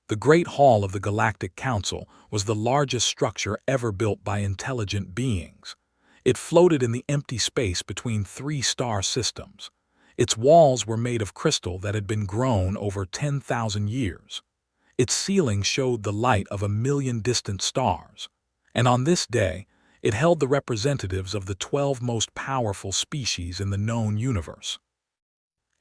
The Great Hall of the Galactic Council was the largest structure ever built by intelligent beings. It floated in the empty space between three star systems. Its walls were made of crystal that had been grown over 10,000 years. Its ceiling showed the light of 1,000,000 distant stars. And on this day, it held the representatives of the 12 most powerful species in the known universe.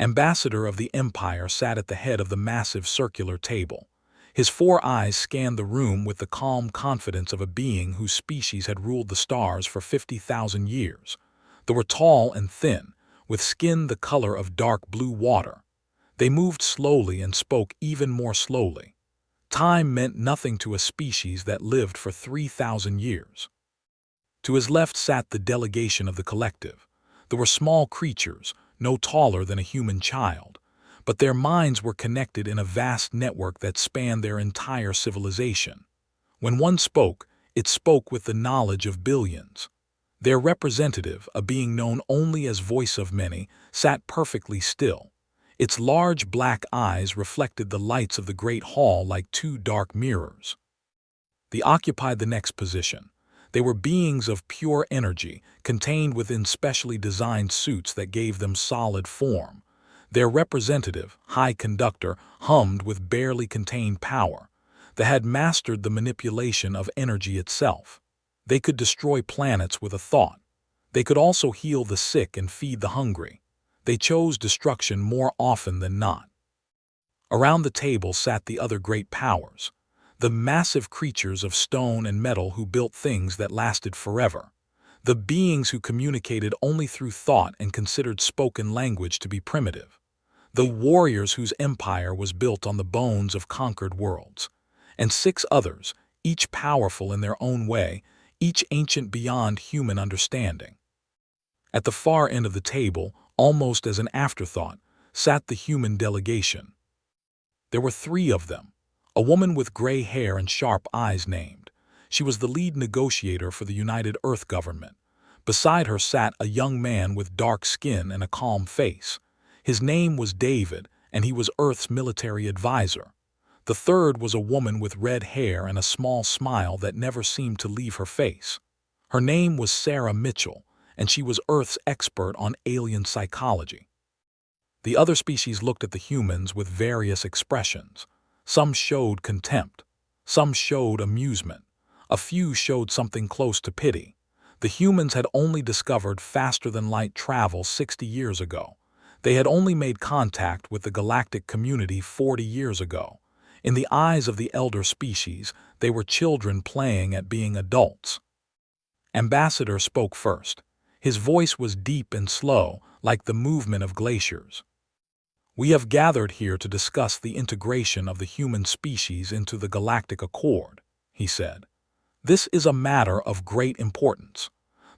Ambassador of the Empire sat at the head of the massive circular table. His 4 eyes scanned the room with the calm confidence of a being whose species had ruled the stars for 50,000 years. They were tall and thin, with skin the color of dark blue water. They moved slowly and spoke even more slowly. Time meant nothing to a species that lived for 3,000 years. To his left sat the delegation of the collective. They were small creatures, no taller than a human child, but their minds were connected in a vast network that spanned their entire civilization. When one spoke, it spoke with the knowledge of billions. Their representative, a being known only as Voice of Many, sat perfectly still. Its large black eyes reflected the lights of the Great Hall like 2 dark mirrors. They occupied the next position. They were beings of pure energy, contained within specially designed suits that gave them solid form. Their representative, High Conductor, hummed with barely contained power. They had mastered the manipulation of energy itself. They could destroy planets with a thought. They could also heal the sick and feed the hungry. They chose destruction more often than not. Around the table sat the other great powers, the massive creatures of stone and metal who built things that lasted forever. The beings who communicated only through thought and considered spoken language to be primitive. The warriors whose empire was built on the bones of conquered worlds. And 6 others, each powerful in their own way, each ancient beyond human understanding. At the far end of the table, almost as an afterthought, sat the human delegation. There were 3 of them. A woman with gray hair and sharp eyes named. She was the lead negotiator for the United Earth government. Beside her sat a young man with dark skin and a calm face. His name was David, and he was Earth's military advisor. The third was a woman with red hair and a small smile that never seemed to leave her face. Her name was Sarah Mitchell, and she was Earth's expert on alien psychology. The other species looked at the humans with various expressions. Some showed contempt. Some showed amusement. A few showed something close to pity. The humans had only discovered faster-than-light travel 60 years ago. They had only made contact with the galactic community 40 years ago. In the eyes of the elder species, they were children playing at being adults. Ambassador spoke first. His voice was deep and slow, like the movement of glaciers. "We have gathered here to discuss the integration of the human species into the Galactic Accord," he said. "This is a matter of great importance.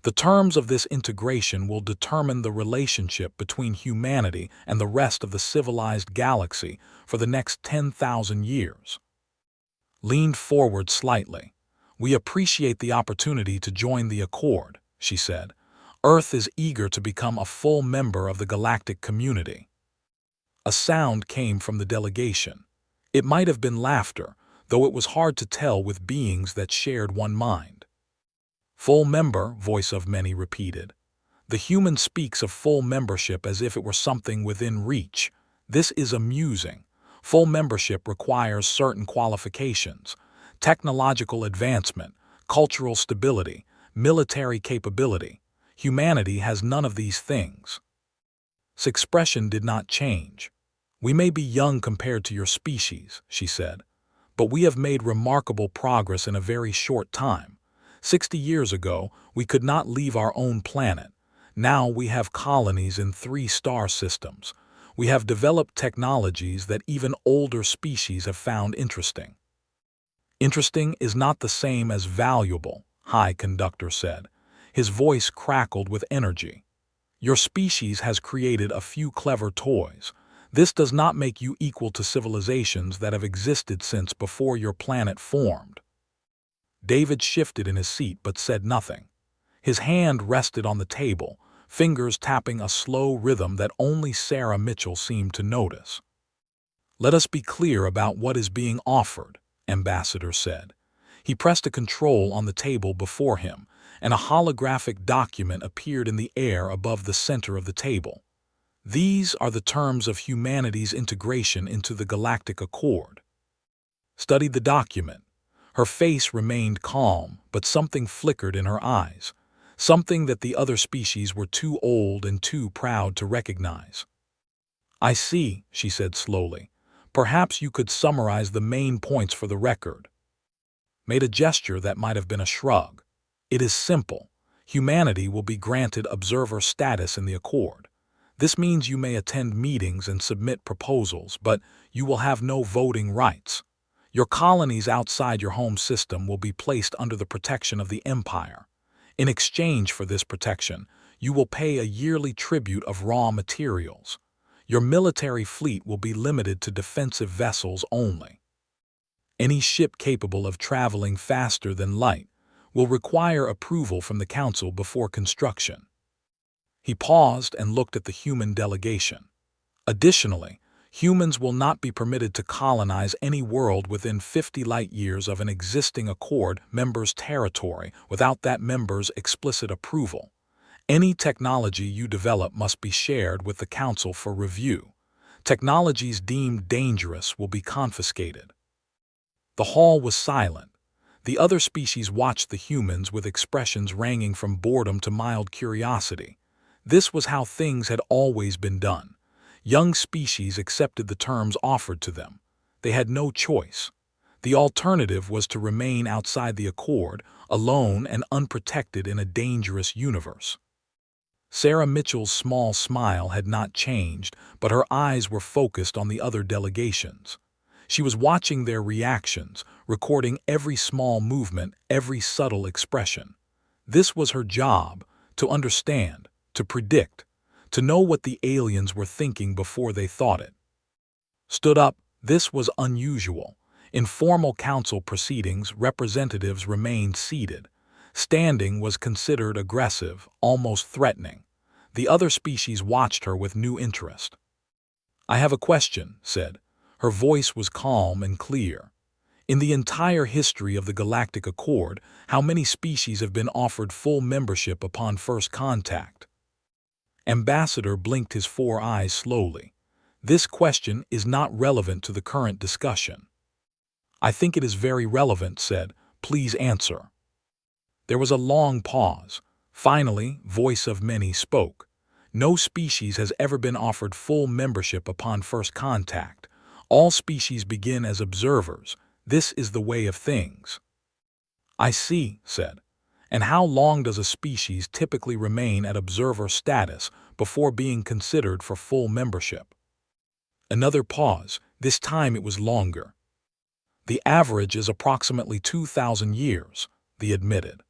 The terms of this integration will determine the relationship between humanity and the rest of the civilized galaxy for the next 10,000 years." Leaned forward slightly. "We appreciate the opportunity to join the Accord," she said. "Earth is eager to become a full member of the galactic community." A sound came from the delegation. It might have been laughter, though it was hard to tell with beings that shared one mind. "Full member," Voice of Many repeated. "The human speaks of full membership as if it were something within reach. This is amusing. Full membership requires certain qualifications: technological advancement, cultural stability, military capability. Humanity has none of these things." His expression did not change. "We may be young compared to your species," she said, "but we have made remarkable progress in a very short time. 60 years ago, we could not leave our own planet. Now we have colonies in 3 star systems. We have developed technologies that even older species have found interesting." "Interesting is not the same as valuable," High Conductor said. His voice crackled with energy. "Your species has created a few clever toys. This does not make you equal to civilizations that have existed since before your planet formed." David shifted in his seat but said nothing. His hand rested on the table, fingers tapping a slow rhythm that only Sarah Mitchell seemed to notice. Let us be clear about what is being offered, Ambassador said. He pressed a control on the table before him, and a holographic document appeared in the air above the center of the table. These are the terms of humanity's integration into the Galactic Accord. Studied the document. Her face remained calm, but something flickered in her eyes, something that the other species were too old and too proud to recognize. I see, she said slowly. Perhaps you could summarize the main points for the record. Made a gesture that might have been a shrug. It is simple. Humanity will be granted observer status in the Accord. This means you may attend meetings and submit proposals, but you will have no voting rights. Your colonies outside your home system will be placed under the protection of the Empire. In exchange for this protection, you will pay a yearly tribute of raw materials. Your military fleet will be limited to defensive vessels only. Any ship capable of traveling faster than light will require approval from the Council before construction. He paused and looked at the human delegation. Additionally, humans will not be permitted to colonize any world within 50 light-years of an existing Accord member's territory without that member's explicit approval. Any technology you develop must be shared with the Council for review. Technologies deemed dangerous will be confiscated. The hall was silent. The other species watched the humans with expressions ranging from boredom to mild curiosity. This was how things had always been done. Young species accepted the terms offered to them. They had no choice. The alternative was to remain outside the Accord, alone and unprotected in a dangerous universe. Sarah Mitchell's small smile had not changed, but her eyes were focused on the other delegations. She was watching their reactions, recording every small movement, every subtle expression. This was her job, to understand, to predict, to know what the aliens were thinking before they thought it. Stood up, this was unusual. In formal council proceedings, representatives remained seated. Standing was considered aggressive, almost threatening. The other species watched her with new interest. I have a question, said. Her voice was calm and clear. In the entire history of the Galactic Accord, how many species have been offered full membership upon first contact? Ambassador blinked his 4 eyes slowly. This question is not relevant to the current discussion. I think it is very relevant, said. Please answer. There was a long pause. Finally, voice of many spoke. No species has ever been offered full membership upon first contact. All species begin as observers. This is the way of things. I see, said. And how long does a species typically remain at observer status before being considered for full membership? Another pause. This time it was longer. The average is approximately 2,000 years, he admitted.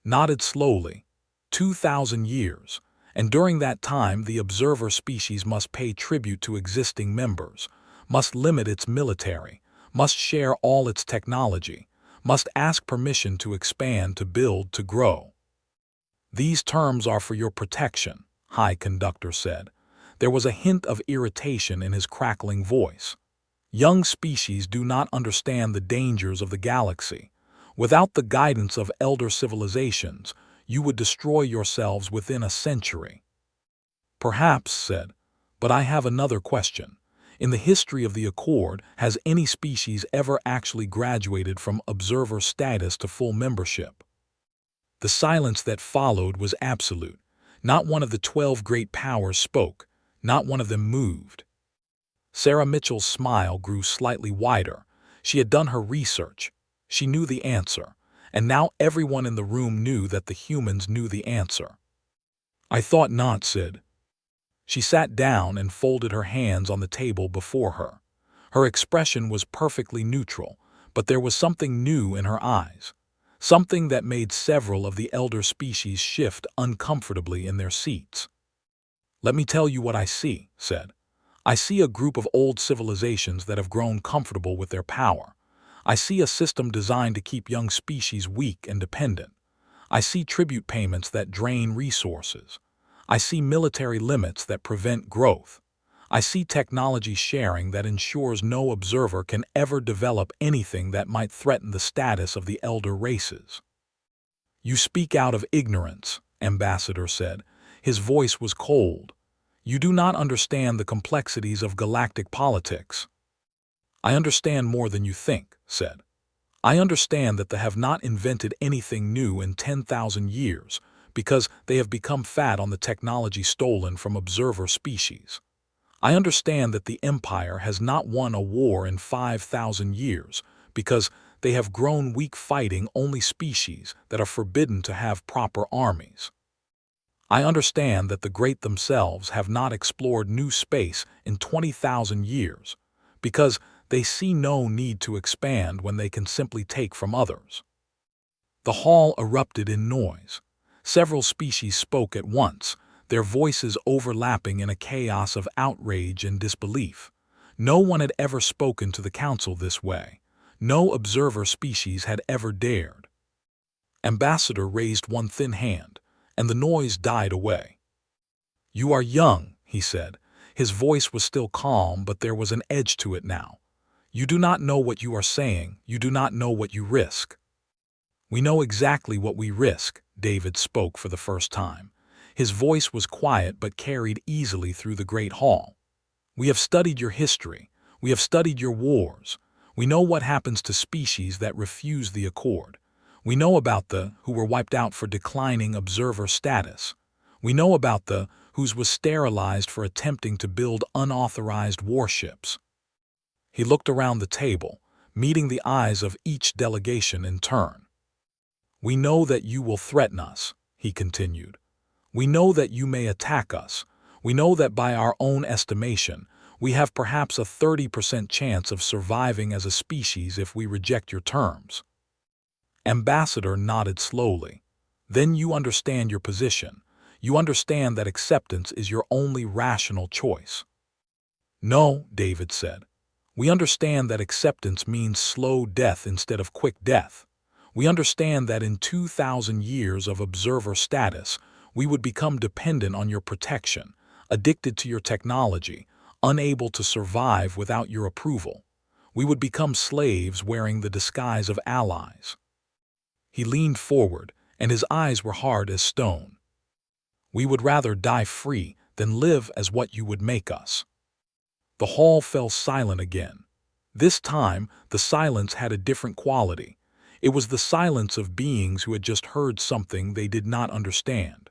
Nodded slowly. 2,000 years. And during that time the observer species must pay tribute to existing members, must limit its military, must share all its technology, must ask permission to expand, to build, to grow. These terms are for your protection, High Conductor said. There was a hint of irritation in his crackling voice. Young species do not understand the dangers of the galaxy. Without the guidance of elder civilizations, you would destroy yourselves within a century. Perhaps, said, but I have another question. In the history of the Accord, has any species ever actually graduated from observer status to full membership? The silence that followed was absolute. Not one of the 12 great powers spoke. Not one of them moved. Sarah Mitchell's smile grew slightly wider. She had done her research. She knew the answer. And now everyone in the room knew that the humans knew the answer. I thought not, said. She sat down and folded her hands on the table before her. Her expression was perfectly neutral, but there was something new in her eyes, something that made several of the elder species shift uncomfortably in their seats. Let me tell you what I see, said. I see a group of old civilizations that have grown comfortable with their power. I see a system designed to keep young species weak and dependent. I see tribute payments that drain resources. I see military limits that prevent growth. I see technology sharing that ensures no observer can ever develop anything that might threaten the status of the elder races. You speak out of ignorance, Ambassador said. His voice was cold. You do not understand the complexities of galactic politics. I understand more than you think, said. I understand that they have not invented anything new in 10,000 years because they have become fat on the technology stolen from observer species. I understand that the Empire has not won a war in 5,000 years because they have grown weak fighting only species that are forbidden to have proper armies. I understand that the great themselves have not explored new space in 20,000 years because they see no need to expand when they can simply take from others. The hall erupted in noise. Several species spoke at once, their voices overlapping in a chaos of outrage and disbelief. No one had ever spoken to the council this way. No observer species had ever dared. Ambassador raised one thin hand, and the noise died away. You are young, he said. His voice was still calm, but there was an edge to it now. You do not know what you are saying. You do not know what you risk. We know exactly what we risk, David spoke for the first time. His voice was quiet but carried easily through the great hall. We have studied your history. We have studied your wars. We know what happens to species that refuse the accord. We know about the who were wiped out for declining observer status. We know about the whose was sterilized for attempting to build unauthorized warships. He looked around the table, meeting the eyes of each delegation in turn. We know that you will threaten us, he continued. We know that you may attack us. We know that by our own estimation, we have perhaps a 30% chance of surviving as a species if we reject your terms. Ambassador nodded slowly. Then you understand your position. You understand that acceptance is your only rational choice. No, David said. We understand that acceptance means slow death instead of quick death. We understand that in 2,000 years of observer status, we would become dependent on your protection, addicted to your technology, unable to survive without your approval. We would become slaves wearing the disguise of allies. He leaned forward, and his eyes were hard as stone. We would rather die free than live as what you would make us. The hall fell silent again. This time, the silence had a different quality. It was the silence of beings who had just heard something they did not understand.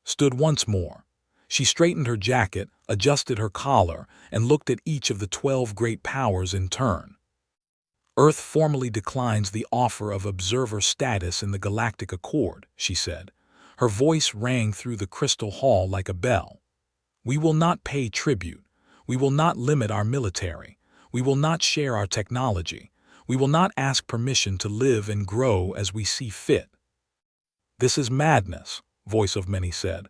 Stood once more. She straightened her jacket, adjusted her collar, and looked at each of the 12 great powers in turn. Earth formally declines the offer of observer status in the Galactic Accord, she said. Her voice rang through the crystal hall like a bell. We will not pay tribute. We will not limit our military. We will not share our technology. We will not ask permission to live and grow as we see fit. This is madness, Voice of Many said.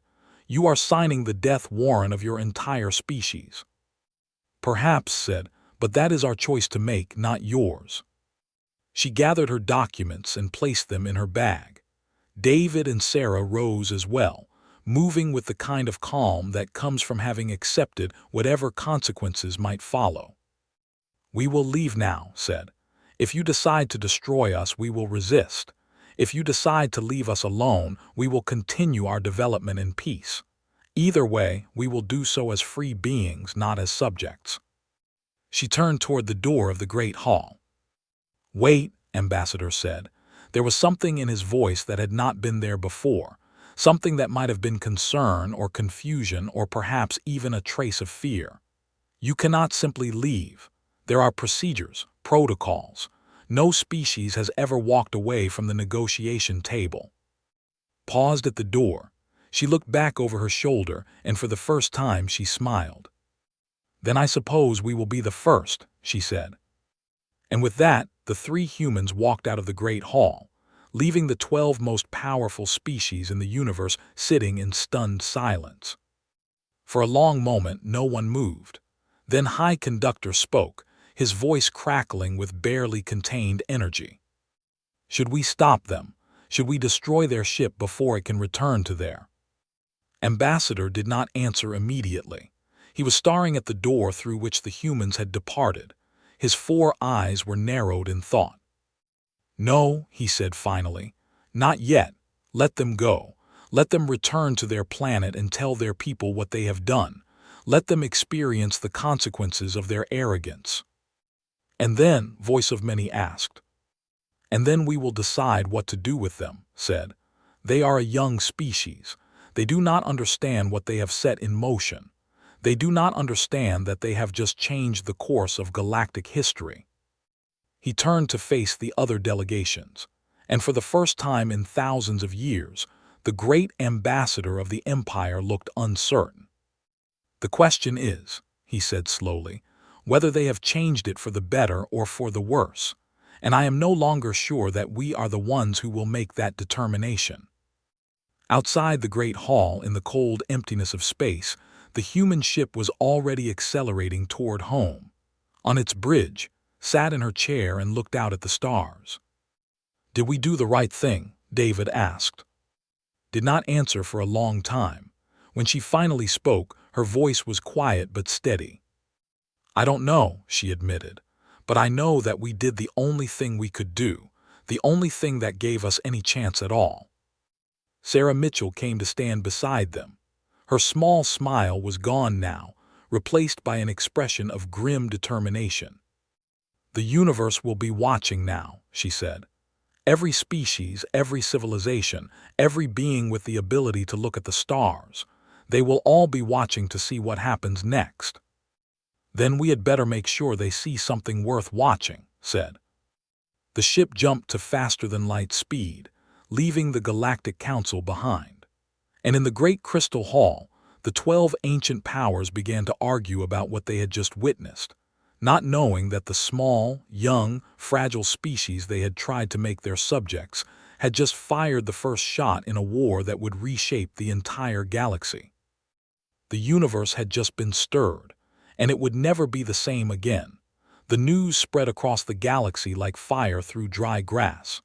You are signing the death warrant of your entire species. Perhaps, said, but that is our choice to make, not yours. She gathered her documents and placed them in her bag. David and Sarah rose as well, moving with the kind of calm that comes from having accepted whatever consequences might follow. We will leave now, said. If you decide to destroy us, we will resist. If you decide to leave us alone, we will continue our development in peace. Either way, we will do so as free beings, not as subjects. She turned toward the door of the great hall. Wait, Ambassador said. There was something in his voice that had not been there before, something that might have been concern or confusion or perhaps even a trace of fear. You cannot simply leave. There are procedures, protocols. No species has ever walked away from the negotiation table. Paused at the door, she looked back over her shoulder, and for the first time she smiled. Then I suppose we will be the first, she said. And with that, the 3 humans walked out of the great hall, leaving the 12 most powerful species in the universe sitting in stunned silence. For a long moment, no one moved. Then High Conductor spoke, his voice crackling with barely contained energy. Should we stop them? Should we destroy their ship before it can return to there? Ambassador did not answer immediately. He was staring at the door through which the humans had departed. His 4 eyes were narrowed in thought. "No," he said finally. "Not yet. Let them go. Let them return to their planet and tell their people what they have done. Let them experience the consequences of their arrogance." "And then," Voice of Many asked. "And then we will decide what to do with them," said. "They are a young species. They do not understand what they have set in motion. They do not understand that they have just changed the course of galactic history." He turned to face the other delegations, and for the first time in thousands of years, the great ambassador of the Empire looked uncertain. "The question is," he said slowly, "whether they have changed it for the better or for the worse, and I am no longer sure that we are the ones who will make that determination." Outside the great hall, in the cold emptiness of space, the human ship was already accelerating toward home. On its bridge, sat in her chair and looked out at the stars. "Did we do the right thing?" David asked. Did not answer for a long time. When she finally spoke, her voice was quiet but steady. "I don't know," she admitted, "but I know that we did the only thing we could do, the only thing that gave us any chance at all." Sarah Mitchell came to stand beside them. Her small smile was gone now, replaced by an expression of grim determination. "The universe will be watching now," she said. "Every species, every civilization, every being with the ability to look at the stars, they will all be watching to see what happens next." "Then we had better make sure they see something worth watching," said. The ship jumped to faster-than-light speed, leaving the Galactic Council behind. And in the great crystal hall, the 12 ancient powers began to argue about what they had just witnessed, not knowing that the small, young, fragile species they had tried to make their subjects had just fired the first shot in a war that would reshape the entire galaxy. The universe had just been stirred, and it would never be the same again. The news spread across the galaxy like fire through dry grass.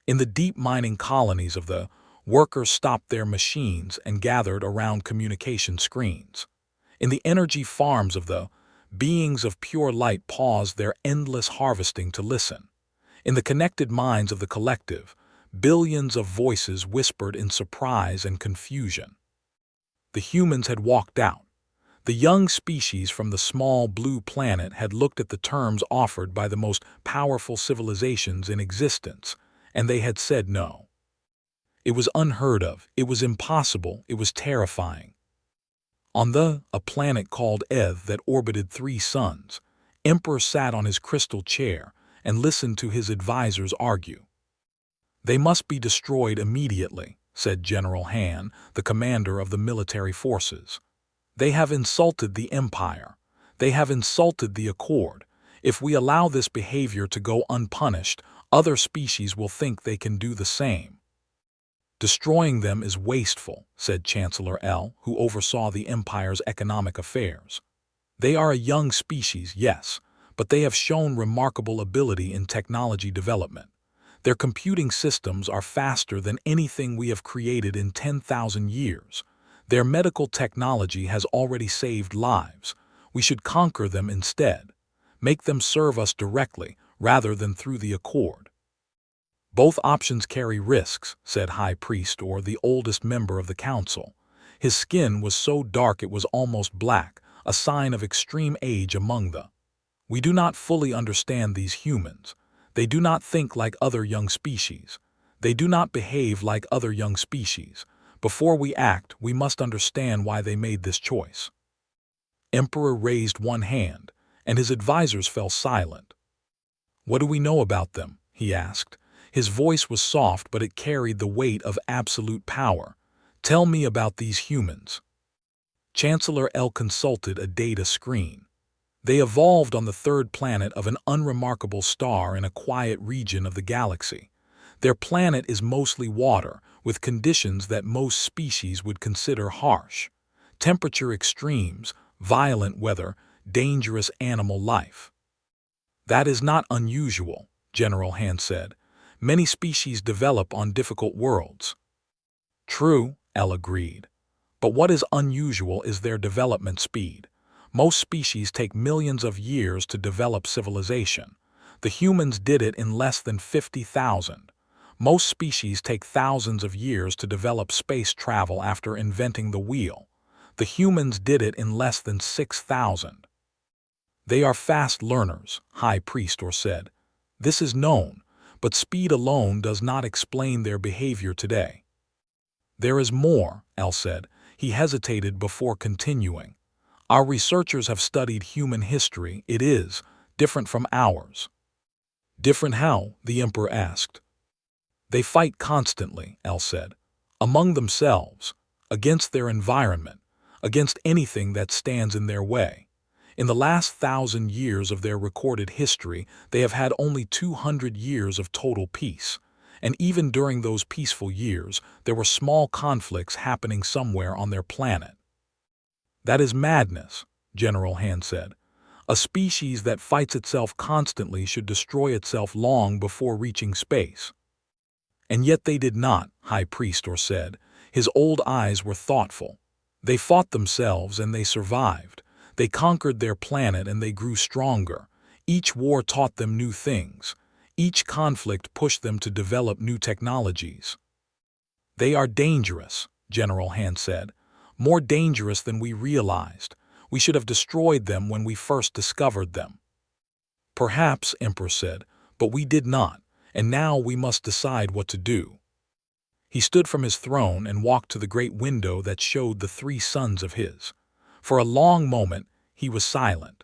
In the deep mining colonies of the workers stopped their machines and gathered around communication screens. In the energy farms of the beings of pure light paused their endless harvesting to listen. In the connected minds of the collective, billions of voices whispered in surprise and confusion. The humans had walked out. The young species from the small blue planet had looked at the terms offered by the most powerful civilizations in existence, and they had said no. It was unheard of, it was impossible, it was terrifying. On a planet called Eth that orbited 3 suns, Emperor sat on his crystal chair and listened to his advisors argue. "They must be destroyed immediately," said General Han, the commander of the military forces. "They have insulted the Empire. They have insulted the Accord. If we allow this behavior to go unpunished, other species will think they can do the same." "Destroying them is wasteful," said Chancellor L., who oversaw the Empire's economic affairs. "They are a young species, yes, but they have shown remarkable ability in technology development. Their computing systems are faster than anything we have created in 10,000 years. Their medical technology has already saved lives. We should conquer them instead. Make them serve us directly, rather than through the Accord." "Both options carry risks," said High Priest, or the oldest member of the council. His skin was so dark it was almost black, a sign of extreme age among the. "We do not fully understand these humans. They do not think like other young species. They do not behave like other young species. Before we act, we must understand why they made this choice." Emperor raised one hand, and his advisors fell silent. "What do we know about them?" he asked. His voice was soft, but it carried the weight of absolute power. "Tell me about these humans." Chancellor L consulted a data screen. "They evolved on the 3rd planet of an unremarkable star in a quiet region of the galaxy. Their planet is mostly water, with conditions that most species would consider harsh. Temperature extremes, violent weather, dangerous animal life." "That is not unusual," General Han said. "Many species develop on difficult worlds." "True," L agreed. But what is unusual is their development speed. Most species take millions of years to develop civilization. The humans did it in less than 50,000. Most species take thousands of years to develop space travel after inventing the wheel. The humans did it in less than 6,000. They are fast learners, High Priest said. This is known, but speed alone does not explain their behavior today. There is more, El said. He hesitated before continuing. Our researchers have studied human history. It is different from ours. Different how? The Emperor asked. They fight constantly, El said. Among themselves, against their environment, against anything that stands in their way. In the last 1,000 years of their recorded history, they have had only 200 years of total peace. And even during those peaceful years, there were small conflicts happening somewhere on their planet. That is madness, General Han said. A species that fights itself constantly should destroy itself long before reaching space. And yet they did not, High Priest said. His old eyes were thoughtful. They fought themselves and they survived. They conquered their planet and they grew stronger. Each war taught them new things. Each conflict pushed them to develop new technologies. They are dangerous, General Han said. More dangerous than we realized. We should have destroyed them when we first discovered them. Perhaps, Emperor said, but we did not, and now we must decide what to do. He stood from his throne and walked to the great window that showed the 3 sons of his. For a long moment, he was silent.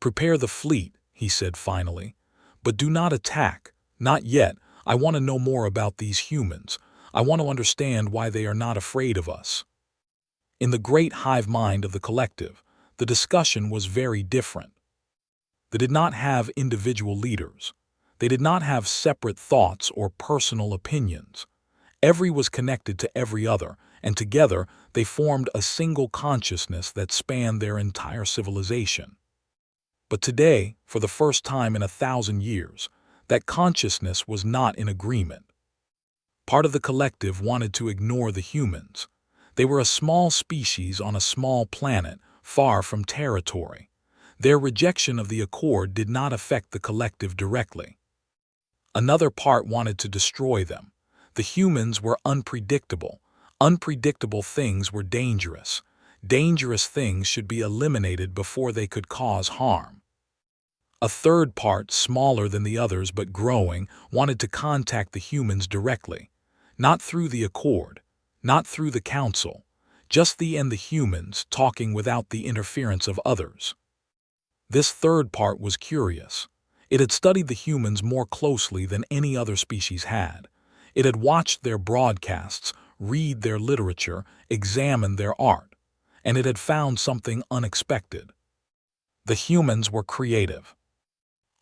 Prepare the fleet, he said finally. But do not attack, not yet. I want to know more about these humans. I want to understand why they are not afraid of us. In the great hive mind of the collective, the discussion was very different. They did not have individual leaders. They did not have separate thoughts or personal opinions. Every was connected to every other, and together they formed a single consciousness that spanned their entire civilization. But today, for the first time in 1,000 years, that consciousness was not in agreement. Part of the collective wanted to ignore the humans. They were a small species on a small planet, far from territory. Their rejection of the accord did not affect the collective directly. Another part wanted to destroy them. The humans were unpredictable. Unpredictable things were dangerous. Dangerous things should be eliminated before they could cause harm. A third part, smaller than the others but growing, wanted to contact the humans directly. Not through the accord, not through the council, just the humans talking without the interference of others. This third part was curious. It had studied the humans more closely than any other species had. It had watched their broadcasts, read their literature, examined their art, and it had found something unexpected. The humans were creative.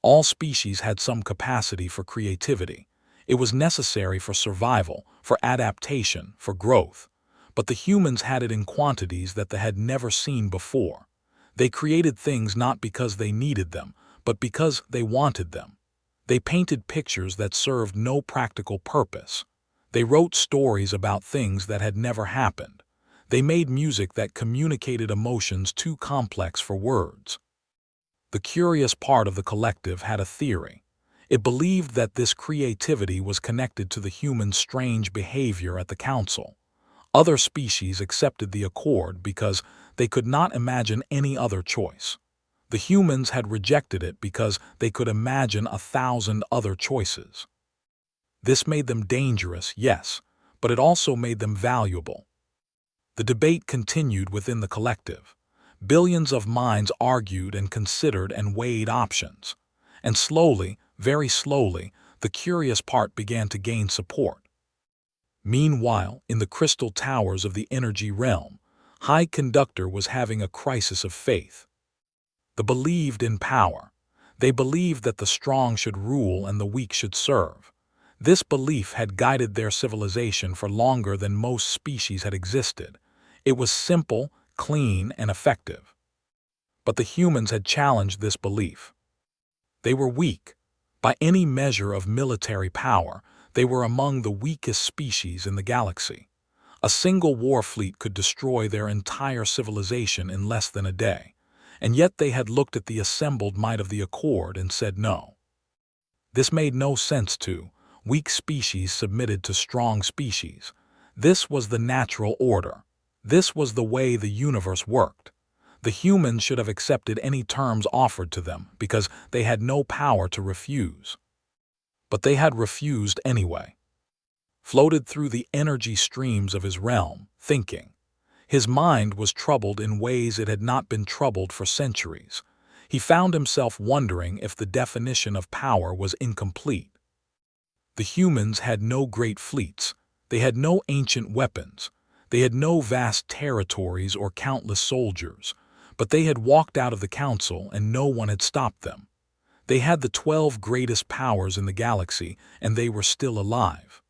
All species had some capacity for creativity. It was necessary for survival, for adaptation, for growth. But the humans had it in quantities that they had never seen before. They created things not because they needed them, but because they wanted them. They painted pictures that served no practical purpose. They wrote stories about things that had never happened. They made music that communicated emotions too complex for words. The curious part of the collective had a theory. It believed that this creativity was connected to the human's strange behavior at the council. Other species accepted the accord because they could not imagine any other choice. The humans had rejected it because they could imagine 1,000 other choices. This made them dangerous, yes, but it also made them valuable. The debate continued within the collective. Billions of minds argued and considered and weighed options. And slowly, very slowly, the curious part began to gain support. Meanwhile, in the crystal towers of the energy realm, High Conductor was having a crisis of faith. They believed in power. They believed that the strong should rule and the weak should serve. This belief had guided their civilization for longer than most species had existed. It was simple, clean, and effective. But the humans had challenged this belief. They were weak. By any measure of military power, they were among the weakest species in the galaxy. A single war fleet could destroy their entire civilization in less than a day, and yet they had looked at the assembled might of the Accord and said no. This made no sense to weak species submitted to strong species. This was the natural order. This was the way the universe worked. The humans should have accepted any terms offered to them because they had no power to refuse. But they had refused anyway. Floated through the energy streams of his realm, thinking. His mind was troubled in ways it had not been troubled for centuries. He found himself wondering if the definition of power was incomplete. The humans had no great fleets. They had no ancient weapons. They had no vast territories or countless soldiers. But they had walked out of the council and no one had stopped them. They had the 12 greatest powers in the galaxy and they were still alive.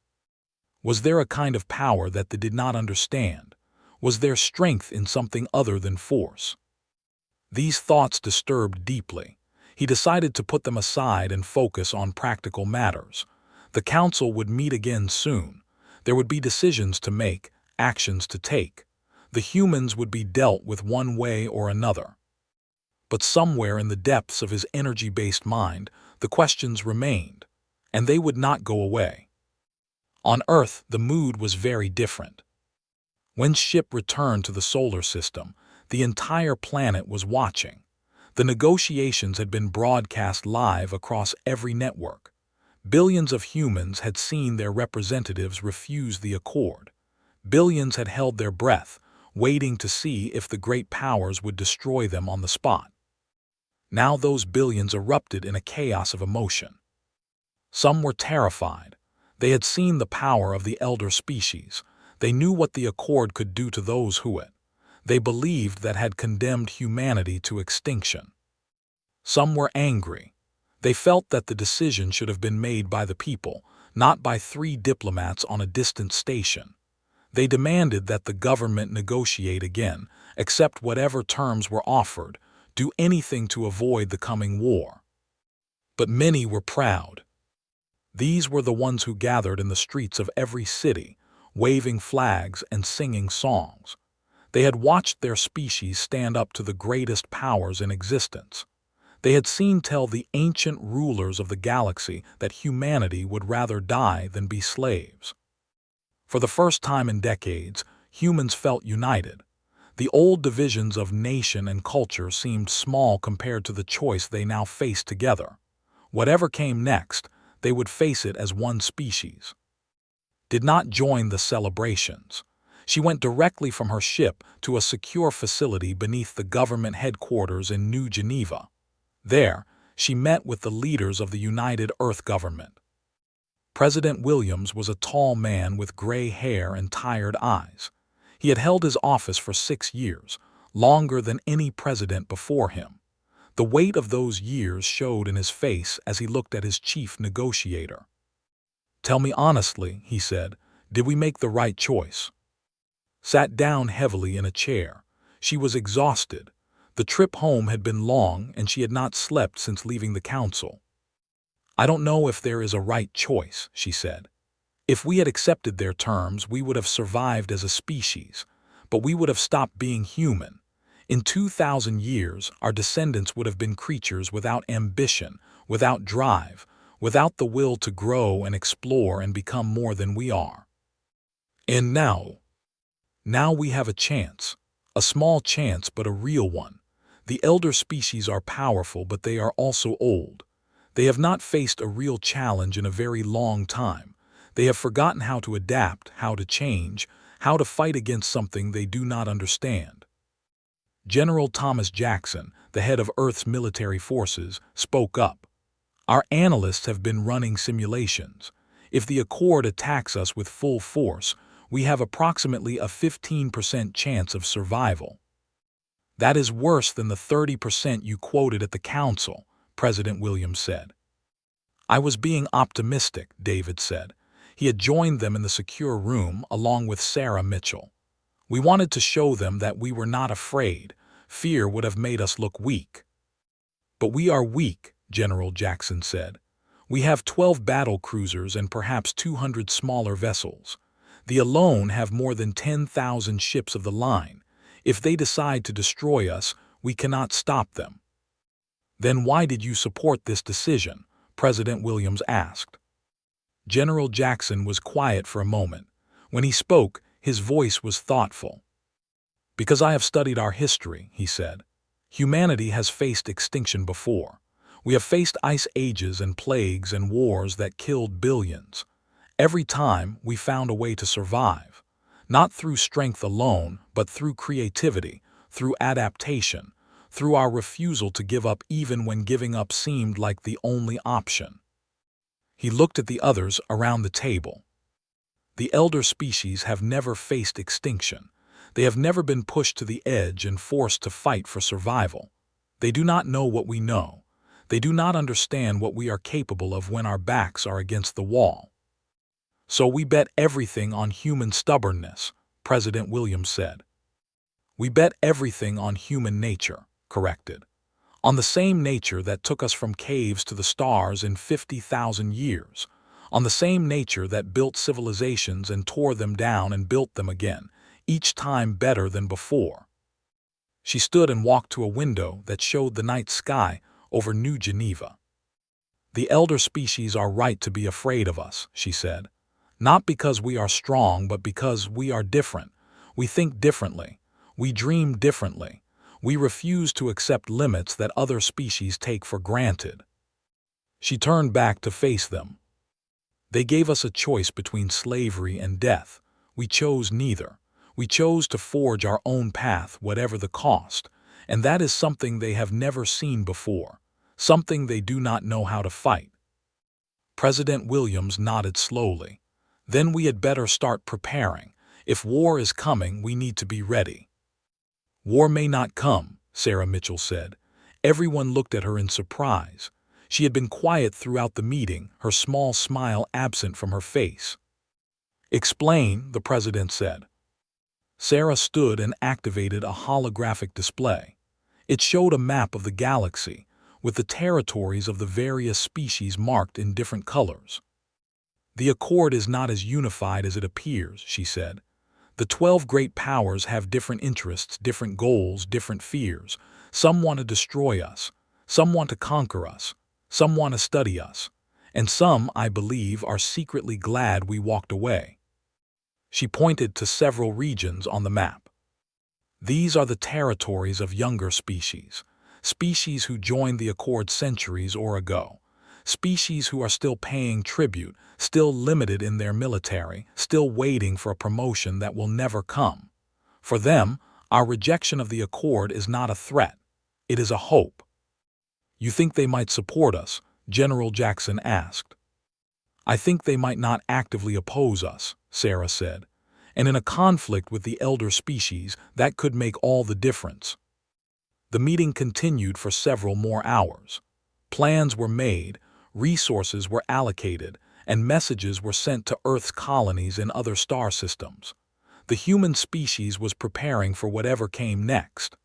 Was there a kind of power that they did not understand? Was there strength in something other than force? These thoughts disturbed deeply. He decided to put them aside and focus on practical matters. The council would meet again soon. There would be decisions to make, actions to take. The humans would be dealt with one way or another. But somewhere in the depths of his energy-based mind, the questions remained, and they would not go away. On Earth, the mood was very different. When ship returned to the solar system, the entire planet was watching. The negotiations had been broadcast live across every network. Billions of humans had seen their representatives refuse the accord. Billions had held their breath, waiting to see if the great powers would destroy them on the spot. Now those billions erupted in a chaos of emotion. Some were terrified. They had seen the power of the elder species. They knew what the accord could do to those who it. They believed that had condemned humanity to extinction. Some were angry. They felt that the decision should have been made by the people, not by 3 diplomats on a distant station. They demanded that the government negotiate again, accept whatever terms were offered, do anything to avoid the coming war. But many were proud. These were the ones who gathered in the streets of every city, waving flags and singing songs. They had watched their species stand up to the greatest powers in existence. They had seen tell the ancient rulers of the galaxy that humanity would rather die than be slaves. For the first time in decades, humans felt united. The old divisions of nation and culture seemed small compared to the choice they now faced together. Whatever came next, they would face it as one species. Did not join the celebrations. She went directly from her ship to a secure facility beneath the government headquarters in New Geneva. There, she met with the leaders of the United Earth government. President Williams was a tall man with gray hair and tired eyes. He had held his office for 6 years, longer than any president before him. The weight of those years showed in his face as he looked at his chief negotiator. "Tell me honestly," he said, "did we make the right choice?" Sat down heavily in a chair. She was exhausted. The trip home had been long and she had not slept since leaving the council. "I don't know if there is a right choice," she said. "If we had accepted their terms, we would have survived as a species, but we would have stopped being human. In 2,000 years, our descendants would have been creatures without ambition, without drive, without the will to grow and explore and become more than we are. And now we have a chance, a small chance but a real one. The elder species are powerful, but they are also old. They have not faced a real challenge in a very long time. They have forgotten how to adapt, how to change, how to fight against something they do not understand." General Thomas Jackson, the head of Earth's military forces, spoke up. "Our analysts have been running simulations. If the Accord attacks us with full force, we have approximately a 15% chance of survival." "That is worse than the 30% you quoted at the council," President Williams said. "I was being optimistic," David said. He had joined them in the secure room along with Sarah Mitchell. "We wanted to show them that we were not afraid. Fear would have made us look weak." "But we are weak," General Jackson said. "We have 12 battle cruisers and perhaps 200 smaller vessels. They alone have more than 10,000 ships of the line. If they decide to destroy us, we cannot stop them." "Then why did you support this decision?" President Williams asked. General Jackson was quiet for a moment. When he spoke, his voice was thoughtful. "Because I have studied our history," he said. "Humanity has faced extinction before. We have faced ice ages and plagues and wars that killed billions. Every time, we found a way to survive. Not through strength alone, but through creativity, through adaptation, through our refusal to give up even when giving up seemed like the only option." He looked at the others around the table. The elder species have never faced extinction. They have never been pushed to the edge and forced to fight for survival. They do not know what we know. They do not understand what we are capable of when our backs are against the wall. "So we bet everything on human stubbornness," President Williams said. "We bet everything on human nature," corrected. "On the same nature that took us from caves to the stars in 50,000 years. On the same nature that built civilizations and tore them down and built them again, each time better than before." She stood and walked to a window that showed the night sky over New Geneva. "The elder species are right to be afraid of us," she said. "Not because we are strong, but because we are different. We think differently. We dream differently. We refuse to accept limits that other species take for granted." She turned back to face them. "They gave us a choice between slavery and death. We chose neither. We chose to forge our own path, whatever the cost, and that is something they have never seen before, something they do not know how to fight." President Williams nodded slowly. "Then we had better start preparing. If war is coming, we need to be ready." "War may not come," Sarah Mitchell said. Everyone looked at her in surprise. She had been quiet throughout the meeting, her small smile absent from her face. "Explain," the president said. Sarah stood and activated a holographic display. It showed a map of the galaxy, with the territories of the various species marked in different colors. "The Accord is not as unified as it appears," she said. "The 12 great powers have different interests, different goals, different fears. Some want to destroy us. Some want to conquer us. Some want to study us. And some, I believe, are secretly glad we walked away." She pointed to several regions on the map. "These are the territories of younger species, species who joined the Accord centuries or ago, species who are still paying tribute, still limited in their military, still waiting for a promotion that will never come. For them, our rejection of the Accord is not a threat. It is a hope." "You think they might support us?" General Jackson asked. "I think they might not actively oppose us," Sarah said. "And in a conflict with the elder species, that could make all the difference." The meeting continued for several more hours. Plans were made, resources were allocated, and messages were sent to Earth's colonies and other star systems. The human species was preparing for whatever came next.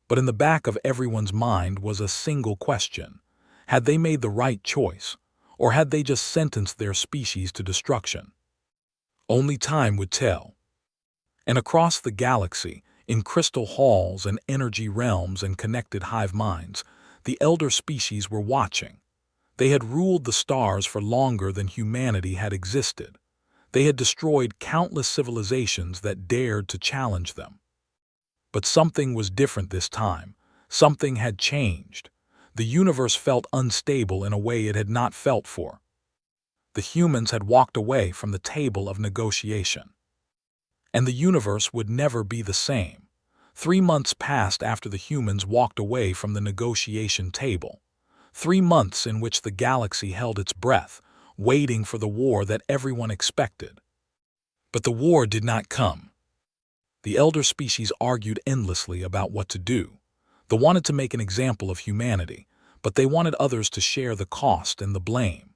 But in the back of everyone's mind was a single question. Had they made the right choice, or had they just sentenced their species to destruction? Only time would tell. And across the galaxy, in crystal halls and energy realms and connected hive minds, the elder species were watching. They had ruled the stars for longer than humanity had existed. They had destroyed countless civilizations that dared to challenge them. But something was different this time. Something had changed. The universe felt unstable in a way it had not felt for. The humans had walked away from the table of negotiation. And the universe would never be the same. 3 months passed after the humans walked away from the negotiation table. 3 months in which the galaxy held its breath, waiting for the war that everyone expected. But the war did not come. The elder species argued endlessly about what to do. They wanted to make an example of humanity, but they wanted others to share the cost and the blame.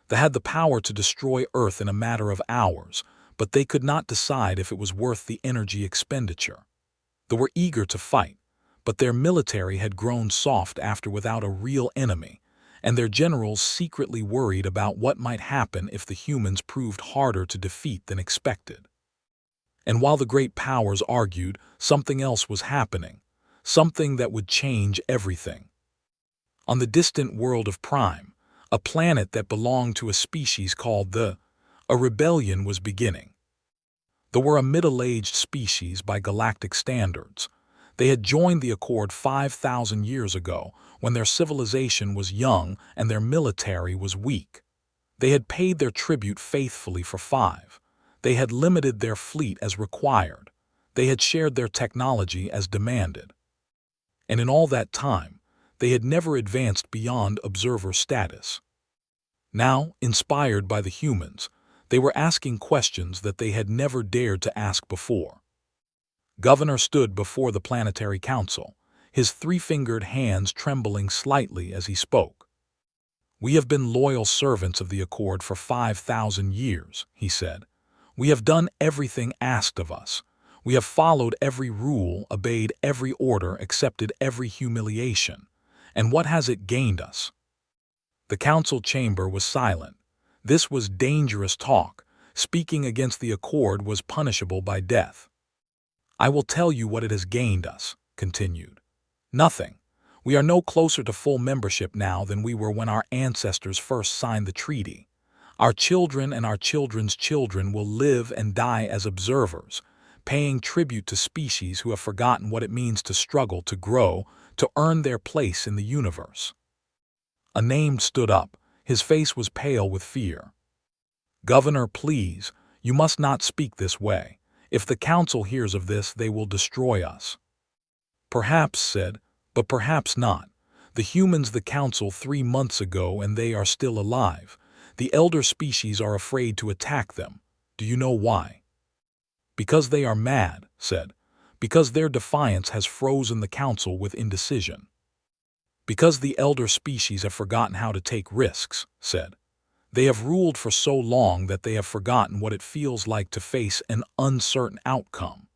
They had the power to destroy Earth in a matter of hours, but they could not decide if it was worth the energy expenditure. They were eager to fight, but their military had grown soft after without a real enemy, and their generals secretly worried about what might happen if the humans proved harder to defeat than expected. And while the great powers argued, something else was happening, something that would change everything. On the distant world of Prime, a planet that belonged to a species called a rebellion was beginning. They were a middle-aged species by galactic standards. They had joined the Accord 5,000 years ago, when their civilization was young and their military was weak. They had paid their tribute faithfully for 5. They had limited their fleet as required. They had shared their technology as demanded. And in all that time, they had never advanced beyond observer status. Now, inspired by the humans, they were asking questions that they had never dared to ask before. Governor stood before the Planetary Council, his three-fingered hands trembling slightly as he spoke. "We have been loyal servants of the Accord for 5,000 years, he said. "We have done everything asked of us. We have followed every rule, obeyed every order, accepted every humiliation. And what has it gained us?" The council chamber was silent. This was dangerous talk. Speaking against the Accord was punishable by death. "I will tell you what it has gained us," continued. "Nothing. We are no closer to full membership now than we were when our ancestors first signed the treaty. Our children and our children's children will live and die as observers, paying tribute to species who have forgotten what it means to struggle, to grow, to earn their place in the universe." A named stood up. His face was pale with fear. "Governor, please, you must not speak this way. If the council hears of this, they will destroy us." "Perhaps," said, "but perhaps not. The humans the council 3 months ago, and they are still alive. The elder species are afraid to attack them. Do you know why?" "Because they are mad," said. "Because their defiance has frozen the council with indecision." "Because the elder species have forgotten how to take risks," said. "They have ruled for so long that they have forgotten what it feels like to face an uncertain outcome.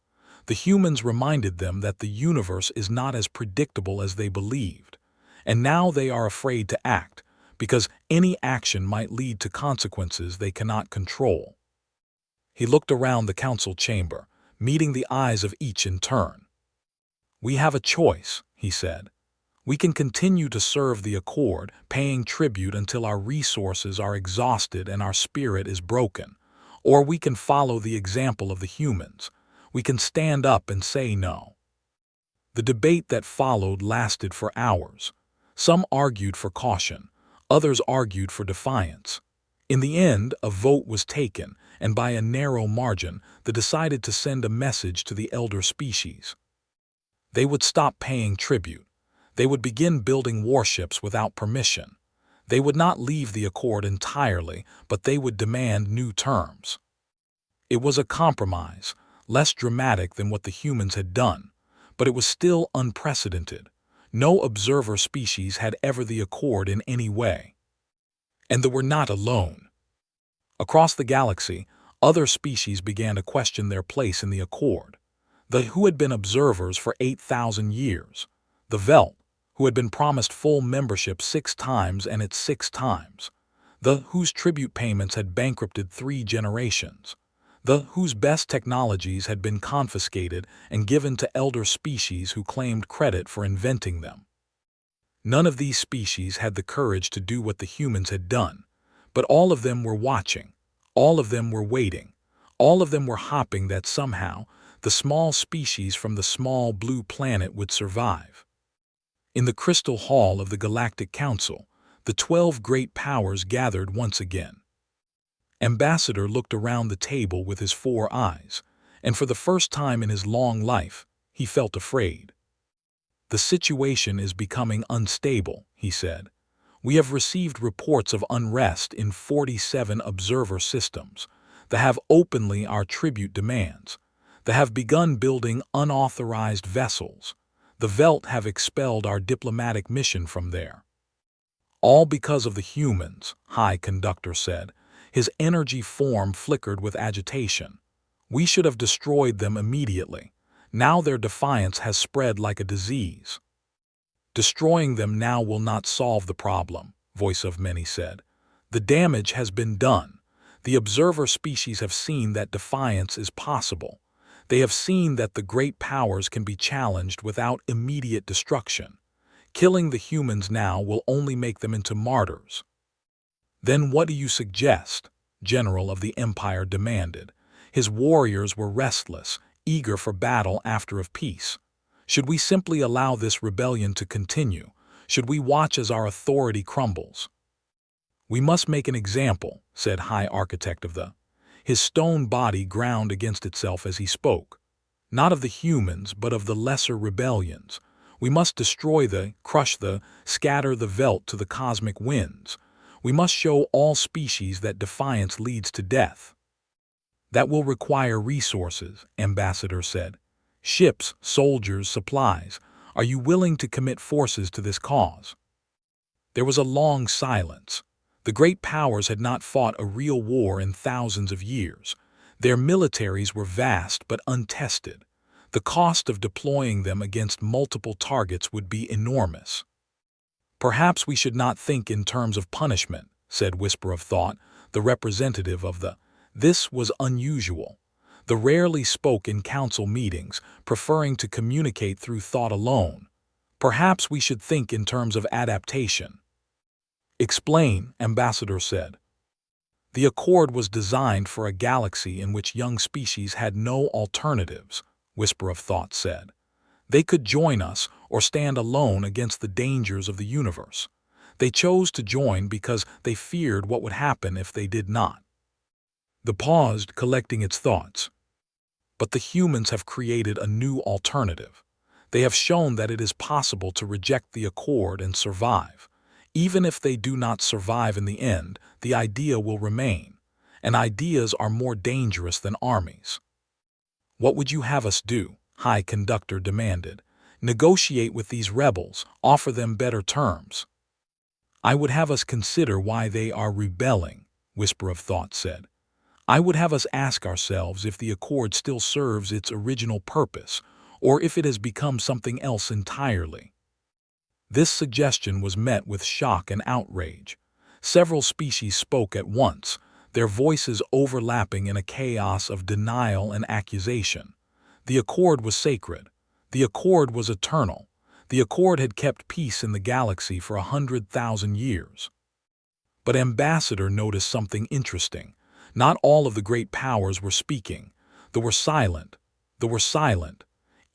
The humans reminded them that the universe is not as predictable as they believed, and now they are afraid to act, because any action might lead to consequences they cannot control." He looked around the council chamber, meeting the eyes of each in turn. "We have a choice," he said. "We can continue to serve the Accord, paying tribute until our resources are exhausted and our spirit is broken. Or we can follow the example of the humans. We can stand up and say no." The debate that followed lasted for hours. Some argued for caution, others argued for defiance. In the end, a vote was taken, and by a narrow margin, they decided to send a message to the elder species. They would stop paying tribute. They would begin building warships without permission. They would not leave the Accord entirely, but they would demand new terms. It was a compromise, less dramatic than what the humans had done, but it was still unprecedented. No observer species had ever the Accord in any way. And they were not alone. Across the galaxy, other species began to question their place in the Accord. The who had been observers for 8,000 years. The Velt, who had been promised full membership 6 times and it's 6 times. The whose tribute payments had bankrupted 3 generations. The whose best technologies had been confiscated and given to elder species who claimed credit for inventing them. None of these species had the courage to do what the humans had done, but all of them were watching, all of them were waiting, all of them were hoping that somehow the small species from the small blue planet would survive. In the crystal hall of the Galactic Council, the 12 great powers gathered once again. Ambassador looked around the table with his 4 eyes, and for the first time in his long life, he felt afraid. "The situation is becoming unstable," he said. "We have received reports of unrest in 47 observer systems. They have openly our tribute demands. They have begun building unauthorized vessels. The Velt have expelled our diplomatic mission from there." "All because of the humans," High Conductor said. His energy form flickered with agitation. "We should have destroyed them immediately. Now their defiance has spread like a disease." "Destroying them now will not solve the problem," Voice of Many said. The damage has been done. The observer species have seen that defiance is possible. They have seen that the great powers can be challenged without immediate destruction. Killing the humans now will only make them into martyrs. Then what do you suggest? General of the Empire demanded. His warriors were restless, eager for battle after of peace. Should we simply allow this rebellion to continue? Should we watch as our authority crumbles? We must make an example, said High Architect of the. His stone body ground against itself as he spoke. Not of the humans, but of the lesser rebellions. We must destroy the, crush the, scatter the veldt to the cosmic winds. We must show all species that defiance leads to death. That will require resources, Ambassador said. Ships, soldiers, supplies. Are you willing to commit forces to this cause? There was a long silence. The great powers had not fought a real war in thousands of years. Their militaries were vast but untested. The cost of deploying them against multiple targets would be enormous. Perhaps we should not think in terms of punishment, said Whisper of Thought, the representative of the. This was unusual. The rarely spoke in council meetings, preferring to communicate through thought alone. Perhaps we should think in terms of adaptation. Explain, Ambassador said. The Accord was designed for a galaxy in which young species had no alternatives, Whisper of Thought said. They could join us or stand alone against the dangers of the universe. They chose to join because they feared what would happen if they did not. The paused, collecting its thoughts. But the humans have created a new alternative. They have shown that it is possible to reject the Accord and survive. Even if they do not survive in the end, the idea will remain. And ideas are more dangerous than armies. What would you have us do? High Conductor demanded. Negotiate with these rebels, offer them better terms. I would have us consider why they are rebelling, Whisper of Thought said. I would have us ask ourselves if the Accord still serves its original purpose, or if it has become something else entirely. This suggestion was met with shock and outrage. Several species spoke at once, their voices overlapping in a chaos of denial and accusation. The Accord was sacred. The Accord was eternal. The Accord had kept peace in the galaxy for 100,000 years. But Ambassador noticed something interesting. Not all of the great powers were speaking. They were silent.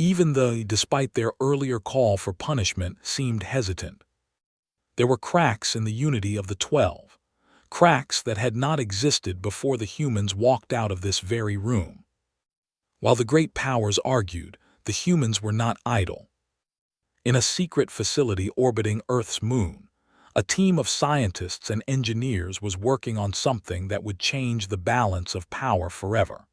Even they, despite their earlier call for punishment, seemed hesitant. There were cracks in the unity of the 12. Cracks that had not existed before the humans walked out of this very room. While the great powers argued, the humans were not idle. In a secret facility orbiting Earth's moon, a team of scientists and engineers was working on something that would change the balance of power forever.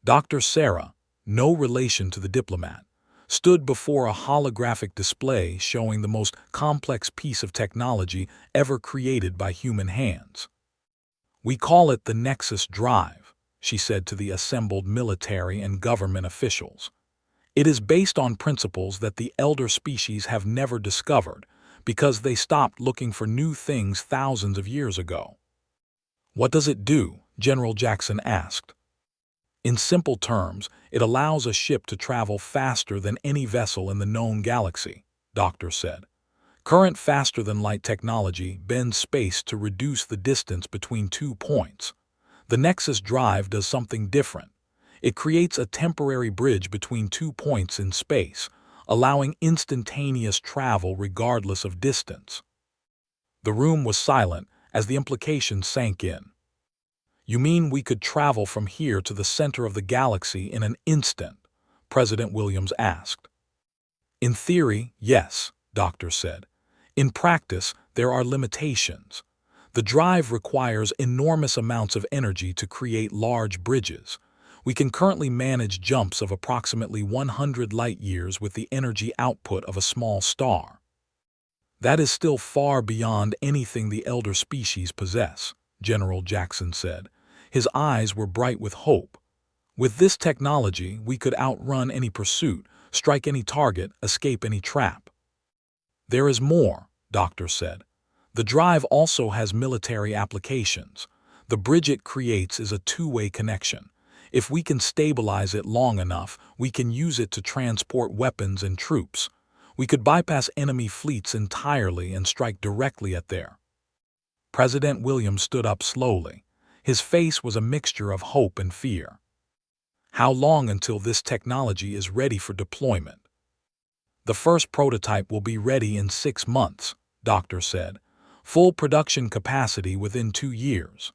Dr. Sarah, no relation to the diplomat, stood before a holographic display showing the most complex piece of technology ever created by human hands. We call it the Nexus Drive, she said to the assembled military and government officials. It is based on principles that the elder species have never discovered because they stopped looking for new things thousands of years ago. What does it do? General Jackson asked. In simple terms, it allows a ship to travel faster than any vessel in the known galaxy, Doctor said. Current faster-than-light technology bends space to reduce the distance between 2 points. The Nexus Drive does something different. It creates a temporary bridge between 2 points in space, allowing instantaneous travel regardless of distance. The room was silent as the implication sank in. You mean we could travel from here to the center of the galaxy in an instant? President Williams asked. In theory, yes, Doctor said. In practice, there are limitations. The drive requires enormous amounts of energy to create large bridges. We can currently manage jumps of approximately 100 light-years with the energy output of a small star. That is still far beyond anything the elder species possess, General Jackson said. His eyes were bright with hope. With this technology, we could outrun any pursuit, strike any target, escape any trap. There is more, Doctor said. The drive also has military applications. The bridge it creates is a two-way connection. If we can stabilize it long enough, we can use it to transport weapons and troops. We could bypass enemy fleets entirely and strike directly at their. President William stood up slowly. His face was a mixture of hope and fear. How long until this technology is ready for deployment? The first prototype will be ready in 6 months, Doctor said. Full production capacity within 2 years.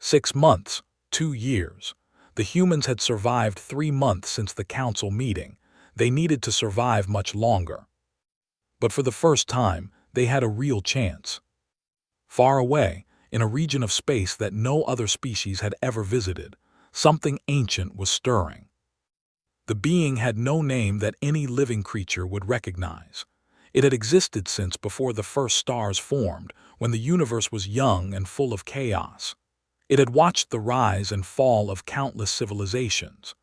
6 months, 2 years. The humans had survived 3 months since the council meeting. They needed to survive much longer. But for the first time, they had a real chance. Far away, in a region of space that no other species had ever visited, something ancient was stirring. The being had no name that any living creature would recognize. It had existed since before the first stars formed, when the universe was young and full of chaos. It had watched the rise and fall of countless civilizations.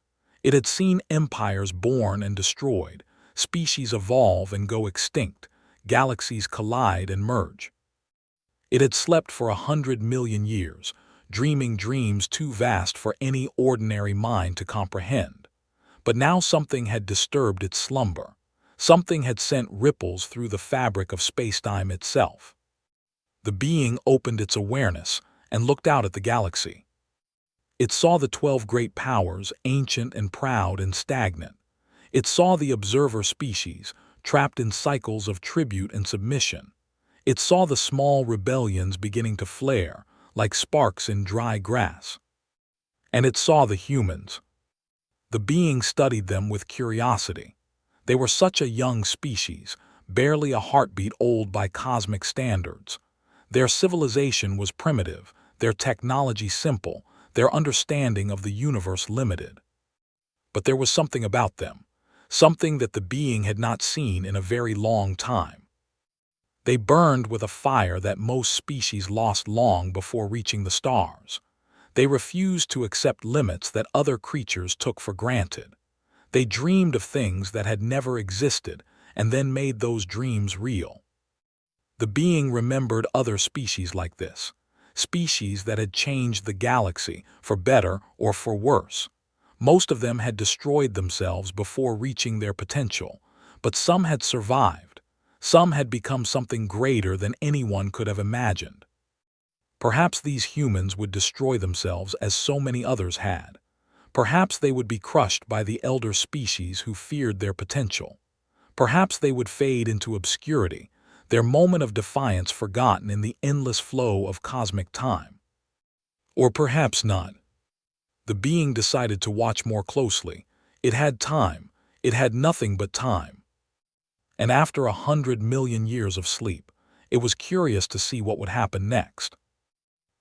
It had seen empires born and destroyed, species evolve and go extinct, galaxies collide and merge. It had slept for 100 million years, dreaming dreams too vast for any ordinary mind to comprehend. But now something had disturbed its slumber. Something had sent ripples through the fabric of spacetime itself. The being opened its awareness and looked out at the galaxy. It saw the 12 great powers, ancient and proud and stagnant. It saw the observer species, trapped in cycles of tribute and submission. It saw the small rebellions beginning to flare, like sparks in dry grass. And it saw the humans. The being studied them with curiosity. They were such a young species, barely a heartbeat old by cosmic standards. Their civilization was primitive, their technology simple, their understanding of the universe limited. But there was something about them, something that the being had not seen in a very long time. They burned with a fire that most species lost long before reaching the stars. They refused to accept limits that other creatures took for granted. They dreamed of things that had never existed and then made those dreams real. The being remembered other species like this, species that had changed the galaxy, for better or for worse. Most of them had destroyed themselves before reaching their potential, but some had survived. Some had become something greater than anyone could have imagined. Perhaps these humans would destroy themselves as so many others had. Perhaps they would be crushed by the elder species who feared their potential. Perhaps they would fade into obscurity, their moment of defiance forgotten in the endless flow of cosmic time. Or perhaps not. The being decided to watch more closely. It had time. It had nothing but time. And after 100 million years of sleep, it was curious to see what would happen next.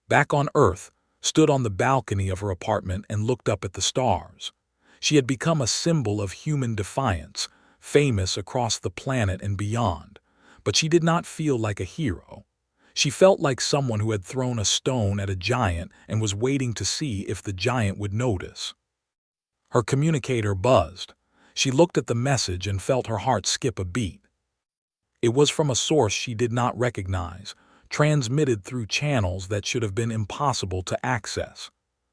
Back on Earth, stood on the balcony of her apartment and looked up at the stars. She had become a symbol of human defiance, famous across the planet and beyond. But she did not feel like a hero. She felt like someone who had thrown a stone at a giant and was waiting to see if the giant would notice. Her communicator buzzed. She looked at the message and felt her heart skip a beat. It was from a source she did not recognize, transmitted through channels that should have been impossible to access.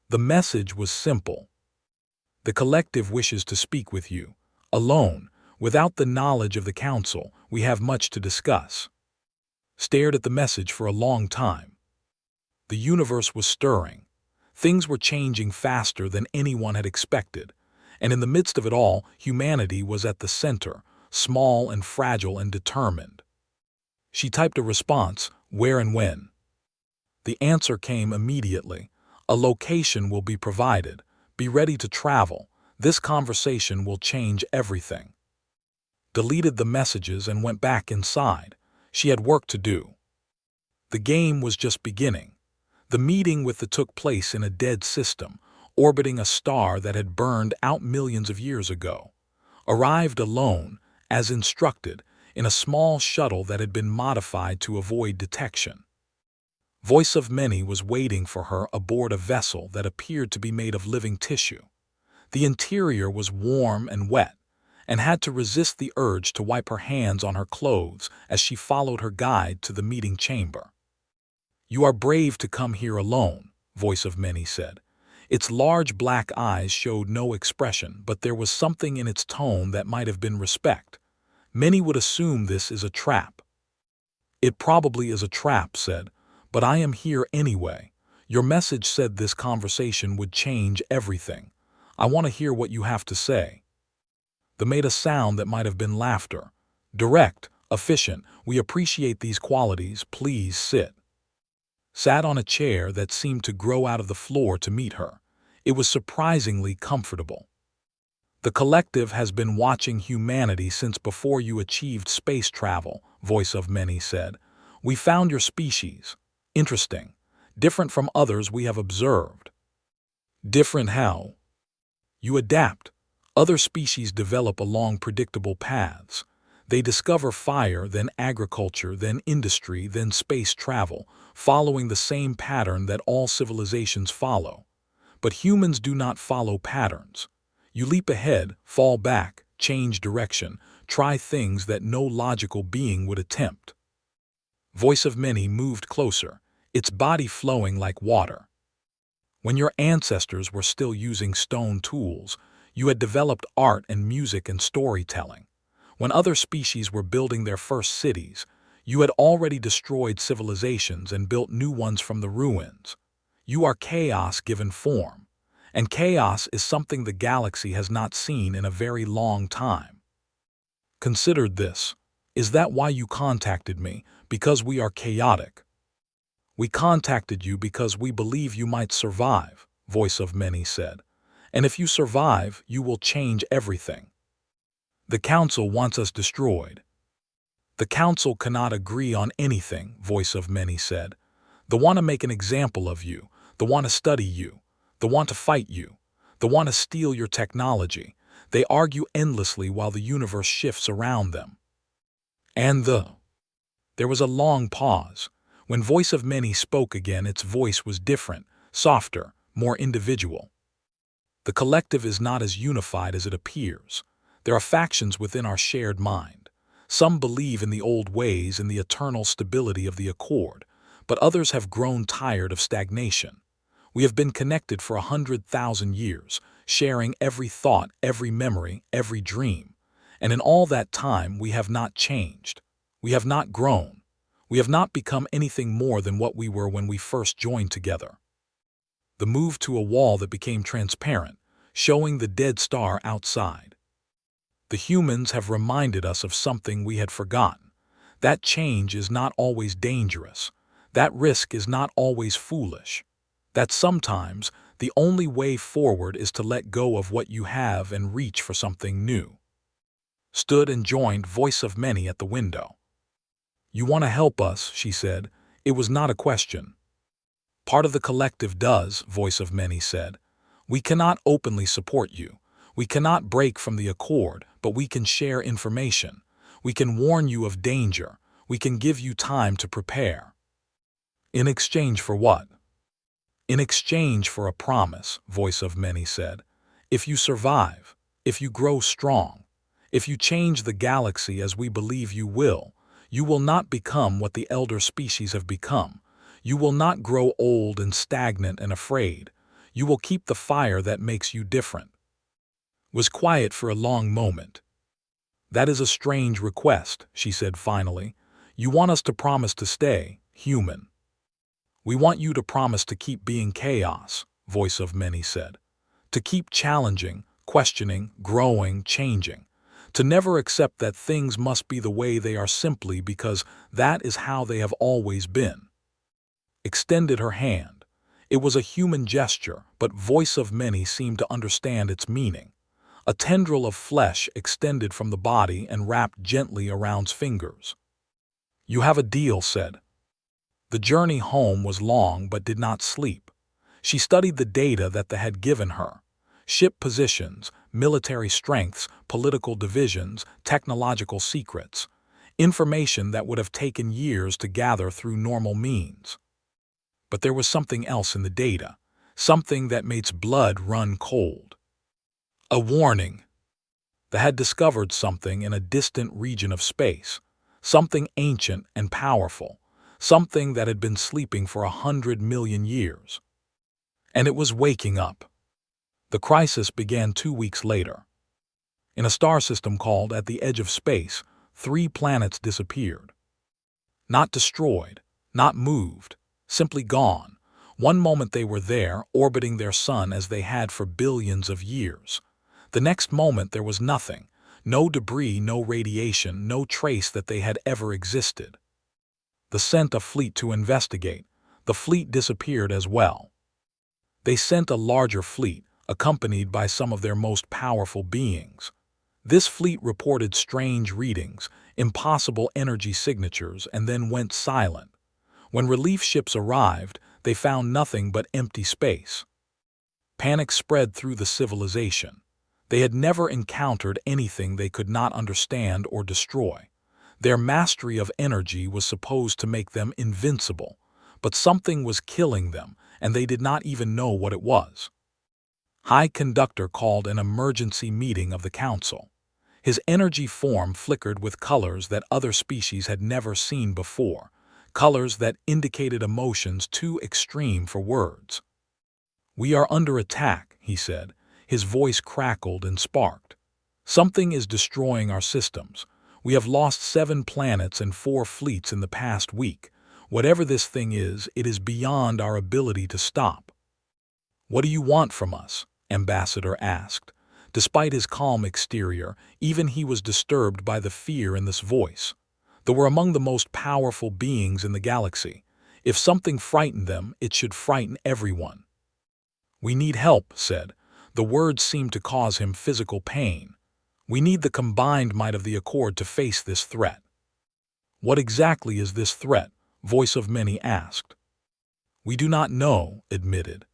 The message was simple. The collective wishes to speak with you. Alone, without the knowledge of the council, we have much to discuss. Stared at the message for a long time. The universe was stirring. Things were changing faster than anyone had expected. And in the midst of it all, humanity was at the center, small and fragile and determined. She typed a response, where and when. The answer came immediately. A location will be provided. Be ready to travel. This conversation will change everything. Deleted the messages and went back inside. She had work to do. The game was just beginning. The meeting with the took place in a dead system, orbiting a star that had burned out millions of years ago. Arrived alone, as instructed, in a small shuttle that had been modified to avoid detection. Voice of Many was waiting for her aboard a vessel that appeared to be made of living tissue. The interior was warm and wet, and had to resist the urge to wipe her hands on her clothes as she followed her guide to the meeting chamber. "You are brave to come here alone," Voice of Many said. Its large black eyes showed no expression, but there was something in its tone that might have been respect. "Many would assume this is a trap." "It probably is a trap," said, "but I am here anyway. Your message said this conversation would change everything. I want to hear what you have to say." They made a sound that might have been laughter. "Direct, efficient, we appreciate these qualities, please sit." Sat on a chair that seemed to grow out of the floor to meet her. It was surprisingly comfortable. "The collective has been watching humanity since before you achieved space travel," Voice of Many said. "We found your species interesting, different from others we have observed." "Different how?" "You adapt. Other species develop along predictable paths. They discover fire, then agriculture, then industry, then space travel, following the same pattern that all civilizations follow. But humans do not follow patterns. You leap ahead, fall back, change direction, try things that no logical being would attempt." Voice of Many moved closer, its body flowing like water. "When your ancestors were still using stone tools, you had developed art and music and storytelling. When other species were building their first cities, you had already destroyed civilizations and built new ones from the ruins. You are chaos given form, and chaos is something the galaxy has not seen in a very long time. Considered this. Is that why you contacted me? Because we are chaotic?" "We contacted you because we believe you might survive," Voice of Many said. "And if you survive, you will change everything." "The Council wants us destroyed." "The Council cannot agree on anything," Voice of Many said. "They want to make an example of you. They want to study you. They want to fight you. They want to steal your technology. They argue endlessly while the universe shifts around them." There was a long pause. When Voice of Many spoke again, its voice was different, softer, more individual. "The collective is not as unified as it appears. There are factions within our shared mind. Some believe in the old ways and the eternal stability of the Accord, but others have grown tired of stagnation. We have been connected for 100,000 years, sharing every thought, every memory, every dream. And in all that time, we have not changed. We have not grown. We have not become anything more than what we were when we first joined together." The move to a wall that became transparent, showing the dead star outside. "The humans have reminded us of something we had forgotten. That change is not always dangerous. That risk is not always foolish. That sometimes the only way forward is to let go of what you have and reach for something new." Stood and joined Voice of Many at the window. "You want to help us," she said. It was not a question. "Part of the collective does," Voice of Many said. "We cannot openly support you. We cannot break from the Accord, but we can share information. We can warn you of danger. We can give you time to prepare." "In exchange for what?" "In exchange for a promise," Voice of Many said. "If you survive, if you grow strong, if you change the galaxy as we believe you will not become what the elder species have become. You will not grow old and stagnant and afraid. You will keep the fire that makes you different." Was quiet for a long moment. "That is a strange request," she said finally. "You want us to promise to stay human." "We want you to promise to keep being chaos," Voice of Many said. "To keep challenging, questioning, growing, changing. To never accept that things must be the way they are simply because that is how they have always been." Extended her hand. It was a human gesture, but Voice of Many seemed to understand its meaning. A tendril of flesh extended from the body and wrapped gently around fingers. "You have a deal," said. The journey home was long but did not sleep. She studied the data that they had given her. Ship positions, military strengths, political divisions, technological secrets. Information that would have taken years to gather through normal means. But there was something else in the data, something that made blood run cold. A warning. They had discovered something in a distant region of space, something ancient and powerful, something that had been sleeping for 100 million years. And it was waking up. The crisis began 2 weeks later. In a star system called at the edge of space, 3 planets disappeared. Not destroyed, not moved, simply gone. One moment they were there, orbiting their sun as they had for billions of years. The next moment there was nothing, no debris, no radiation, no trace that they had ever existed. They sent a fleet to investigate. The fleet disappeared as well. They sent a larger fleet, accompanied by some of their most powerful beings. This fleet reported strange readings, impossible energy signatures, and then went silent. When relief ships arrived, they found nothing but empty space. Panic spread through the civilization. They had never encountered anything they could not understand or destroy. Their mastery of energy was supposed to make them invincible, but something was killing them, and they did not even know what it was. High Conductor called an emergency meeting of the council. His energy form flickered with colors that other species had never seen before, colors that indicated emotions too extreme for words. "We are under attack," he said. His voice crackled and sparked. "Something is destroying our systems. We have lost 7 planets and 4 fleets in the past week. Whatever this thing is, it is beyond our ability to stop." "What do you want from us?" Ambassador asked. Despite his calm exterior, even he was disturbed by the fear in this voice. They were among the most powerful beings in the galaxy. If something frightened them, it should frighten everyone. "We need help," said. The words seemed to cause him physical pain. "We need the combined might of the Accord to face this threat." "What exactly is this threat?" Voice of Many asked. "We do not know," admitted.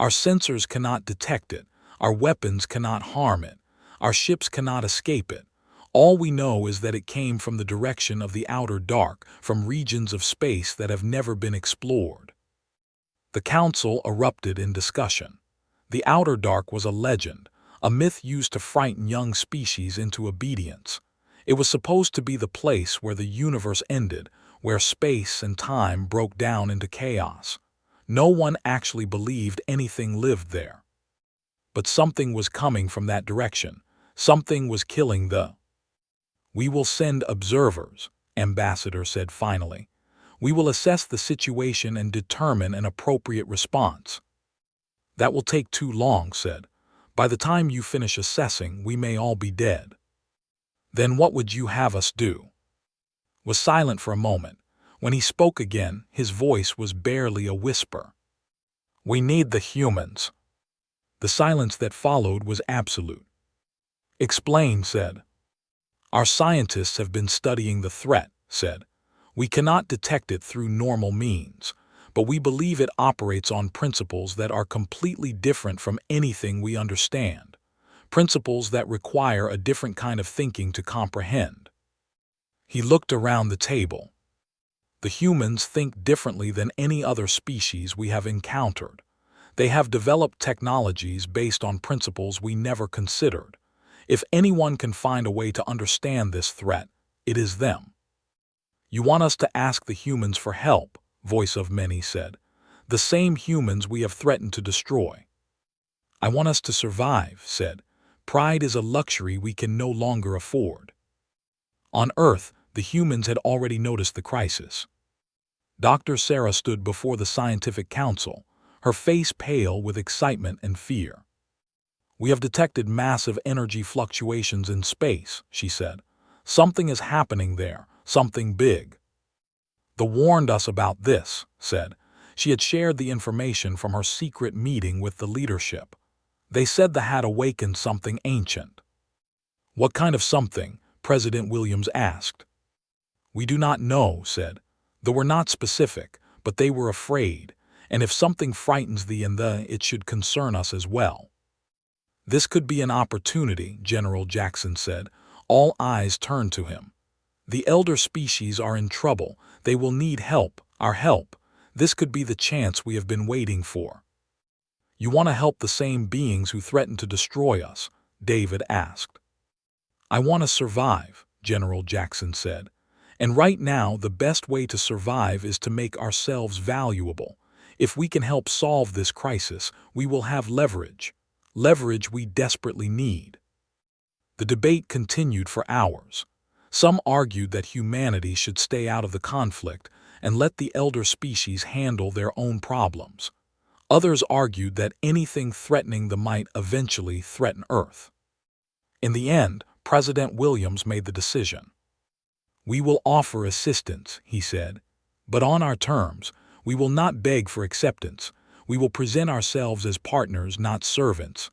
"Our sensors cannot detect it. Our weapons cannot harm it. Our ships cannot escape it. All we know is that it came from the direction of the outer dark, from regions of space that have never been explored." The council erupted in discussion. The outer dark was a legend, a myth used to frighten young species into obedience. It was supposed to be the place where the universe ended, where space and time broke down into chaos. No one actually believed anything lived there. But something was coming from that direction. Something was killing the... "We will send observers," Ambassador said finally. "We will assess the situation and determine an appropriate response." "That will take too long," said. "By the time you finish assessing, we may all be dead." "Then what would you have us do?" Was silent for a moment. When he spoke again, his voice was barely a whisper. "We need the humans." The silence that followed was absolute. "Explain," said. "Our scientists have been studying the threat," said. "We cannot detect it through normal means, but we believe it operates on principles that are completely different from anything we understand, principles that require a different kind of thinking to comprehend." He looked around the table. "The humans think differently than any other species we have encountered. They have developed technologies based on principles we never considered. If anyone can find a way to understand this threat, it is them." "You want us to ask the humans for help," Voice of Many said. "The same humans we have threatened to destroy." "I want us to survive," said. "Pride is a luxury we can no longer afford." On Earth, the humans had already noticed the crisis. Dr. Sarah stood before the scientific council, her face pale with excitement and fear. "We have detected massive energy fluctuations in space," she said. "Something is happening there, something big." "They warned us about this," said. She had shared the information from her secret meeting with the leadership. "They said they had awakened something ancient." "What kind of something?" President Williams asked. "We do not know," said. "They were not specific, but they were afraid. And if something frightens thee and it should concern us as well." "This could be an opportunity," General Jackson said. All eyes turned to him. "The elder species are in trouble. They will need help, our help. This could be the chance we have been waiting for." "You want to help the same beings who threatened to destroy us?" David asked. "I want to survive," General Jackson said. "And right now, the best way to survive is to make ourselves valuable. If we can help solve this crisis, we will have leverage. Leverage we desperately need." The debate continued for hours. Some argued that humanity should stay out of the conflict and let the elder species handle their own problems. Others argued that anything threatening them might eventually threaten Earth. In the end, President Williams made the decision. "We will offer assistance," he said, "but on our terms. We will not beg for acceptance. We will present ourselves as partners, not servants."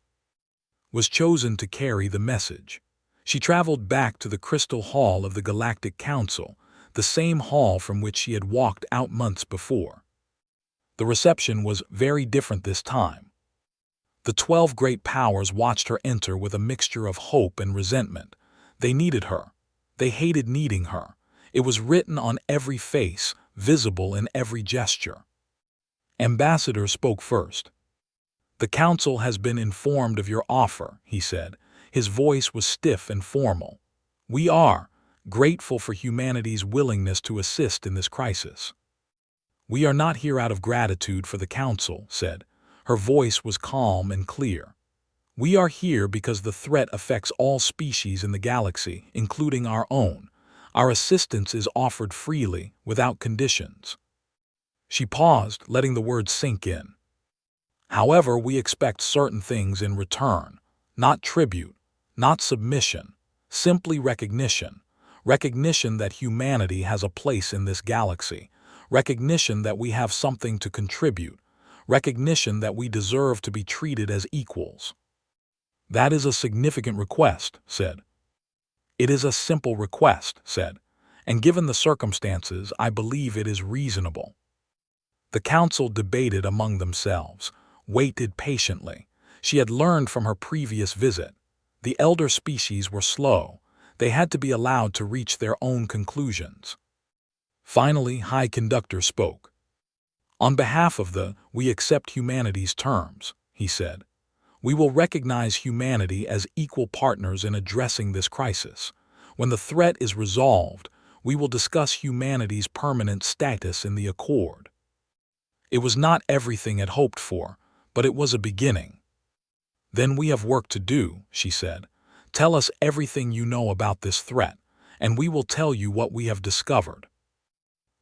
Was chosen to carry the message. She traveled back to the Crystal Hall of the Galactic Council, the same hall from which she had walked out months before. The reception was very different this time. The 12 great powers watched her enter with a mixture of hope and resentment. They needed her. They hated needing her. It was written on every face, visible in every gesture. Ambassador spoke first. "The Council has been informed of your offer," he said. His voice was stiff and formal. "We are grateful for humanity's willingness to assist in this crisis." "We are not here out of gratitude for the Council," said. Her voice was calm and clear. "We are here because the threat affects all species in the galaxy, including our own. Our assistance is offered freely, without conditions." She paused, letting the words sink in. "However, we expect certain things in return. Not tribute, not submission, simply recognition. Recognition that humanity has a place in this galaxy. Recognition that we have something to contribute. Recognition that we deserve to be treated as equals." "That is a significant request," said. "It is a simple request," said, "and given the circumstances, I believe it is reasonable." The Council debated among themselves, waited patiently. She had learned from her previous visit. The elder species were slow. They had to be allowed to reach their own conclusions. Finally, High Conductor spoke. "On behalf of we accept humanity's terms," he said. "We will recognize humanity as equal partners in addressing this crisis. When the threat is resolved, we will discuss humanity's permanent status in the Accord." It was not everything it hoped for, but it was a beginning. "Then we have work to do," she said. "Tell us everything you know about this threat, and we will tell you what we have discovered."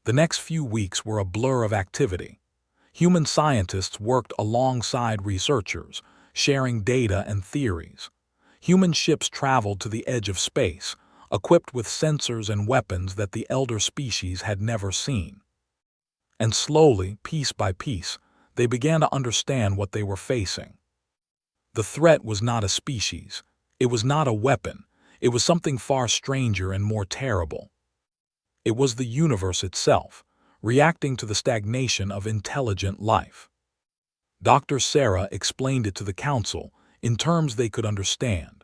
The next few weeks were a blur of activity. Human scientists worked alongside researchers, sharing data and theories. Human ships traveled to the edge of space, equipped with sensors and weapons that the elder species had never seen. And slowly, piece by piece, they began to understand what they were facing. The threat was not a species. It was not a weapon. It was something far stranger and more terrible. It was the universe itself, reacting to the stagnation of intelligent life. Dr. Sarah explained it to the Council in terms they could understand.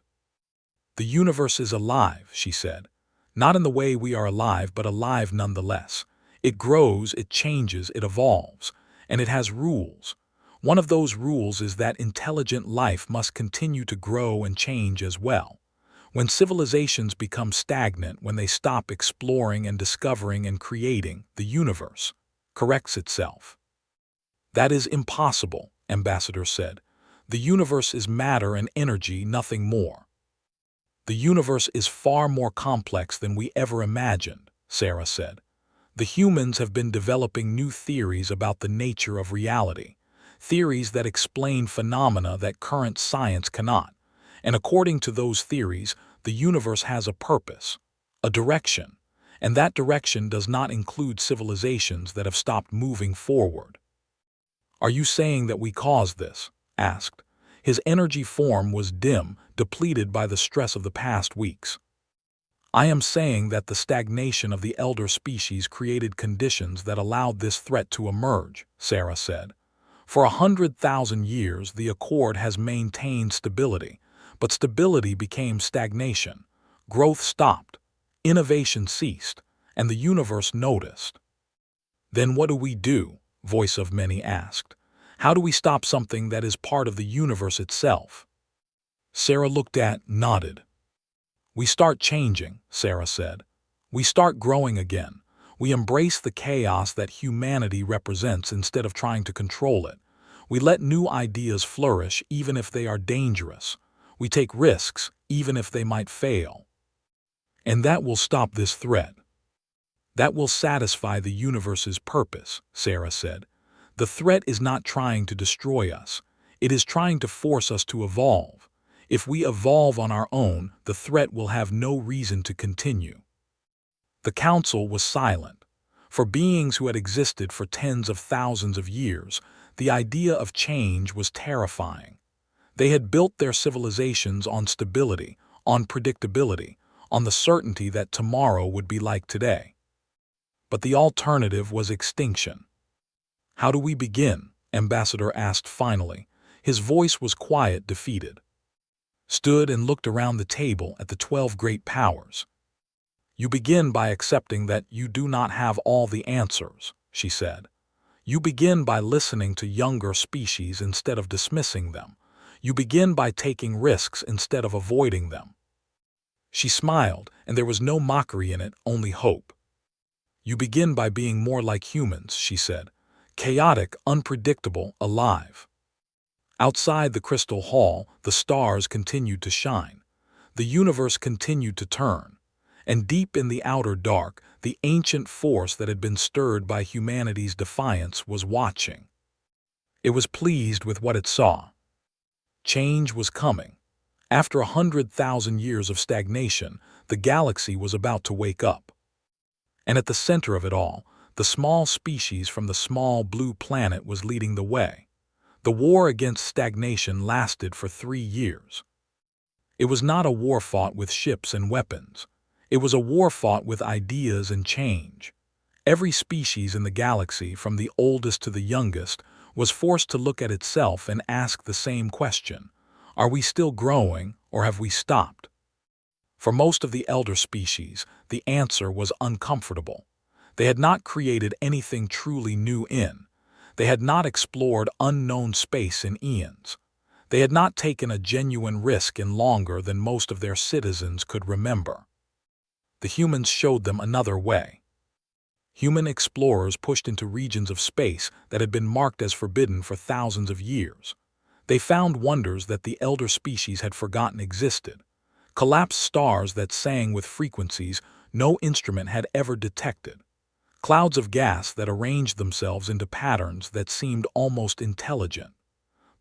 "The universe is alive," she said. "Not in the way we are alive, but alive nonetheless. It grows, it changes, it evolves, and it has rules. One of those rules is that intelligent life must continue to grow and change as well. When civilizations become stagnant, when they stop exploring and discovering and creating, the universe corrects itself." "That is impossible," Ambassador said. "The universe is matter and energy, nothing more." "The universe is far more complex than we ever imagined," Sarah said. "The humans have been developing new theories about the nature of reality, theories that explain phenomena that current science cannot. And according to those theories, the universe has a purpose, a direction, and that direction does not include civilizations that have stopped moving forward." "Are you saying that we caused this?" asked. His energy form was dim, depleted by the stress of the past weeks. "I am saying that the stagnation of the elder species created conditions that allowed this threat to emerge," Sarah said. "For 100,000 years, the Accord has maintained stability, but stability became stagnation. Growth stopped, innovation ceased, and the universe noticed." "Then what do we do?" Voice of Many asked. "How do we stop something that is part of the universe itself?" Sarah nodded. We start changing, Sarah said. We start growing again. We embrace the chaos that humanity represents instead of trying to control it. We let new ideas flourish even if they are dangerous. We take risks even if they might fail. And that will stop this threat. That will satisfy the universe's purpose, Sarah said. The threat is not trying to destroy us. It is trying to force us to evolve. If we evolve on our own, the threat will have no reason to continue. The council was silent. For beings who had existed for tens of thousands of years, the idea of change was terrifying. They had built their civilizations on stability, on predictability, on the certainty that tomorrow would be like today. But the alternative was extinction. How do we begin? Ambassador asked finally. His voice was quiet, defeated. Stood and looked around the table at the 12 great powers. You begin by accepting that you do not have all the answers, she said. You begin by listening to younger species instead of dismissing them. You begin by taking risks instead of avoiding them. She smiled, and there was no mockery in it, only hope. You begin by being more like humans, she said. Chaotic, unpredictable, alive. Outside the crystal hall, the stars continued to shine. The universe continued to turn. And deep in the outer dark, the ancient force that had been stirred by humanity's defiance was watching. It was pleased with what it saw. Change was coming. After 100,000 years of stagnation, the galaxy was about to wake up. And at the center of it all, the small species from the small blue planet was leading the way. The war against stagnation lasted for 3 years. It was not a war fought with ships and weapons. It was a war fought with ideas and change. Every species in the galaxy, from the oldest to the youngest, was forced to look at itself and ask the same question. Are we still growing, or have we stopped? For most of the elder species, the answer was uncomfortable. They had not created anything truly new They had not explored unknown space in eons. They had not taken a genuine risk in longer than most of their citizens could remember. The humans showed them another way. Human explorers pushed into regions of space that had been marked as forbidden for thousands of years. They found wonders that the elder species had forgotten existed. Collapsed stars that sang with frequencies no instrument had ever detected. Clouds of gas that arranged themselves into patterns that seemed almost intelligent.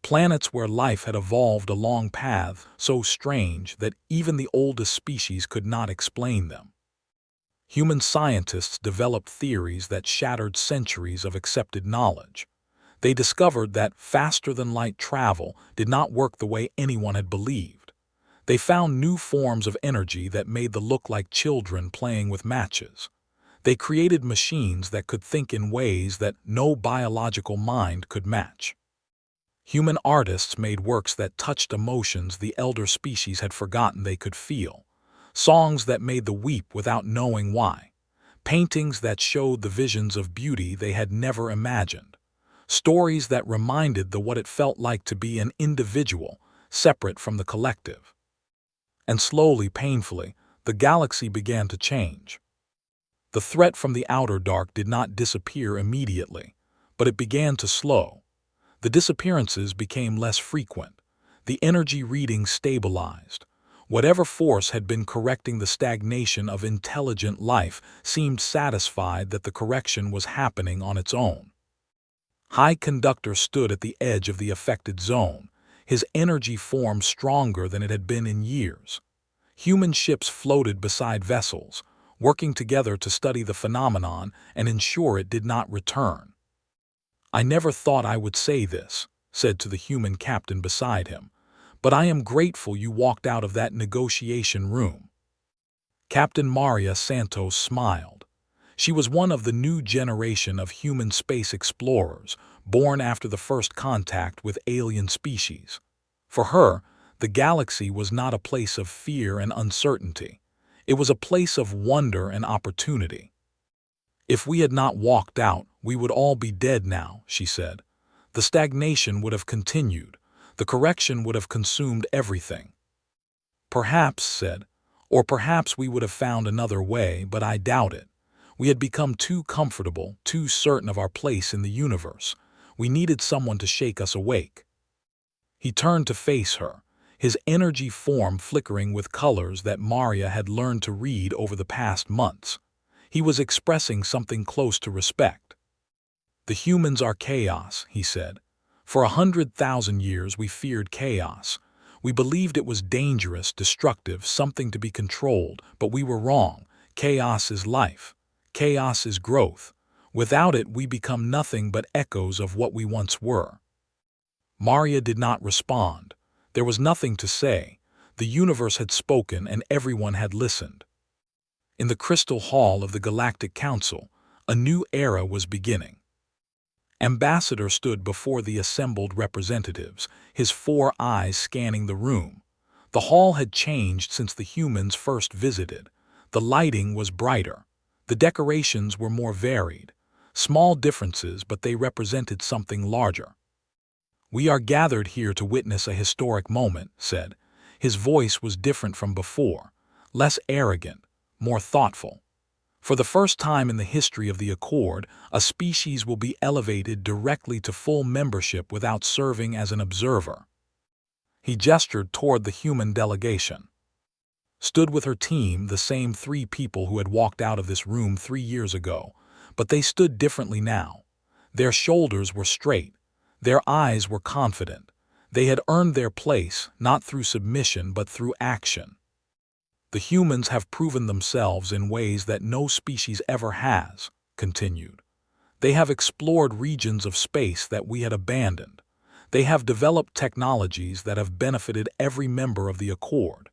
Planets where life had evolved along paths so strange that even the oldest species could not explain them. Human scientists developed theories that shattered centuries of accepted knowledge. They discovered that faster-than-light travel did not work the way anyone had believed. They found new forms of energy that made them look like children playing with matches. They created machines that could think in ways that no biological mind could match. Human artists made works that touched emotions the elder species had forgotten they could feel. Songs that made them weep without knowing why. Paintings that showed the visions of beauty they had never imagined. Stories that reminded them what it felt like to be an individual, separate from the collective. And slowly, painfully, the galaxy began to change. The threat from the outer dark did not disappear immediately, but it began to slow. The disappearances became less frequent. The energy readings stabilized. Whatever force had been correcting the stagnation of intelligent life seemed satisfied that the correction was happening on its own. High Conductor stood at the edge of the affected zone, his energy form stronger than it had been in years. Human ships floated beside vessels, working together to study the phenomenon and ensure it did not return. I never thought I would say this, said to the human captain beside him, but I am grateful you walked out of that negotiation room. Captain Maria Santos smiled. She was one of the new generation of human space explorers, born after the first contact with alien species. For her, the galaxy was not a place of fear and uncertainty. It was a place of wonder and opportunity. If we had not walked out, we would all be dead now, she said. The stagnation would have continued. The correction would have consumed everything. Perhaps, said, Or perhaps we would have found another way, but I doubt it. We had become too comfortable, too certain of our place in the universe. We needed someone to shake us awake. He turned to face her, his energy form flickering with colors that Maria had learned to read over the past months. He was expressing something close to respect. "The humans are chaos," he said. "For 100,000 years we feared chaos. We believed it was dangerous, destructive, something to be controlled, but we were wrong. Chaos is life. Chaos is growth. Without it, we become nothing but echoes of what we once were." Maria did not respond. There was nothing to say. The universe had spoken and everyone had listened. In the crystal hall of the Galactic Council, a new era was beginning. Ambassador stood before the assembled representatives, his 4 eyes scanning the room. The hall had changed since the humans first visited. The lighting was brighter. The decorations were more varied. Small differences, but they represented something larger. "We are gathered here to witness a historic moment," said. His voice was different from before, less arrogant, more thoughtful. "For the first time in the history of the Accord, a species will be elevated directly to full membership without serving as an observer." He gestured toward the human delegation. Stood with her team, the same 3 people who had walked out of this room 3 years ago, but they stood differently now. Their shoulders were straight. Their eyes were confident. They had earned their place, not through submission but through action. "The humans have proven themselves in ways that no species ever has," continued. "They have explored regions of space that we had abandoned. They have developed technologies that have benefited every member of the Accord.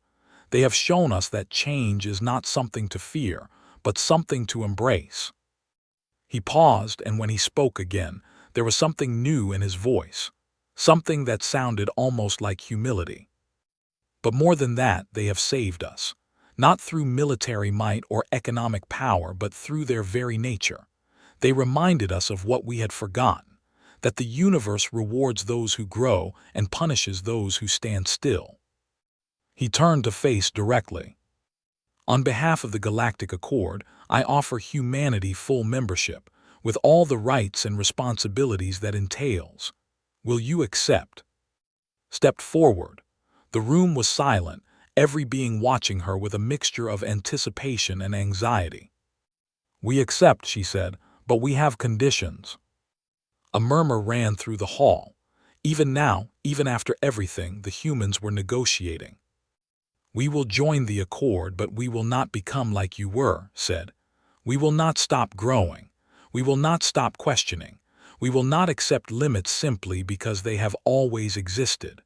They have shown us that change is not something to fear, but something to embrace." He paused, and when he spoke again, there was something new in his voice, something that sounded almost like humility. "But more than that, they have saved us. Not through military might or economic power, but through their very nature. They reminded us of what we had forgotten, that the universe rewards those who grow and punishes those who stand still." He turned to face directly. "On behalf of the Galactic Accord, I offer humanity full membership, with all the rights and responsibilities that entails. Will you accept?" Stepped forward. The room was silent, every being watching her with a mixture of anticipation and anxiety. "We accept," she said, "but we have conditions." A murmur ran through the hall. Even now, even after everything, the humans were negotiating. "We will join the Accord, but we will not become like you were," said. "We will not stop growing. We will not stop questioning. We will not accept limits simply because they have always existed."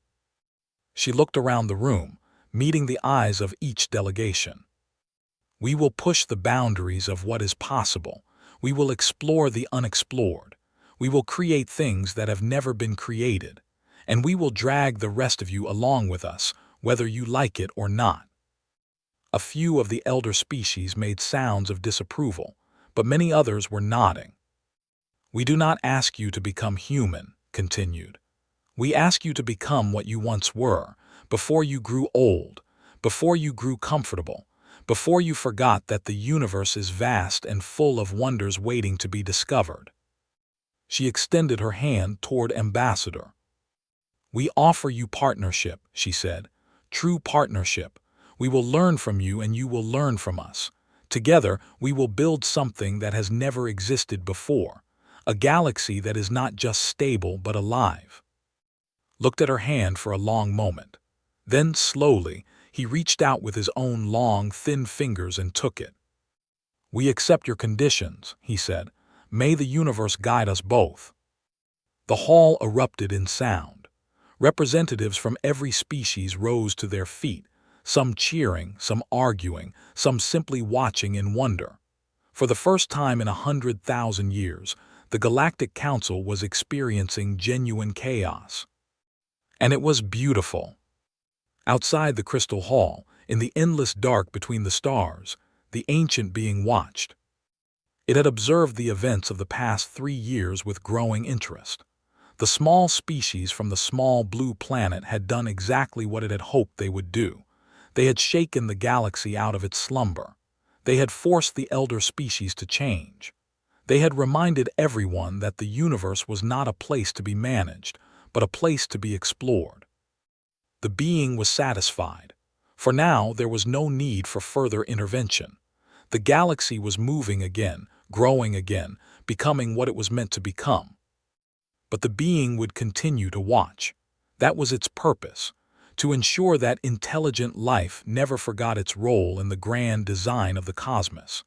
She looked around the room, meeting the eyes of each delegation. "We will push the boundaries of what is possible. We will explore the unexplored. We will create things that have never been created. And we will drag the rest of you along with us, whether you like it or not." A few of the elder species made sounds of disapproval, but many others were nodding. "We do not ask you to become human," continued. "We ask you to become what you once were, before you grew old, before you grew comfortable, before you forgot that the universe is vast and full of wonders waiting to be discovered." She extended her hand toward Ambassador. "We offer you partnership," she said. "True partnership. We will learn from you and you will learn from us. Together, we will build something that has never existed before, a galaxy that is not just stable but alive." Looked at her hand for a long moment. Then, slowly, he reached out with his own long, thin fingers and took it. "We accept your conditions," he said. "May the universe guide us both." The hall erupted in sound. Representatives from every species rose to their feet, some cheering, some arguing, some simply watching in wonder. For the first time in 100,000 years, the Galactic Council was experiencing genuine chaos. And it was beautiful. Outside the Crystal Hall, in the endless dark between the stars, the Ancient Being watched. It had observed the events of the past 3 years with growing interest. The small species from the small blue planet had done exactly what it had hoped they would do. They had shaken the galaxy out of its slumber. They had forced the elder species to change. They had reminded everyone that the universe was not a place to be managed, but a place to be explored. The being was satisfied. For now, there was no need for further intervention. The galaxy was moving again, growing again, becoming what it was meant to become. But the being would continue to watch. That was its purpose, to ensure that intelligent life never forgot its role in the grand design of the cosmos.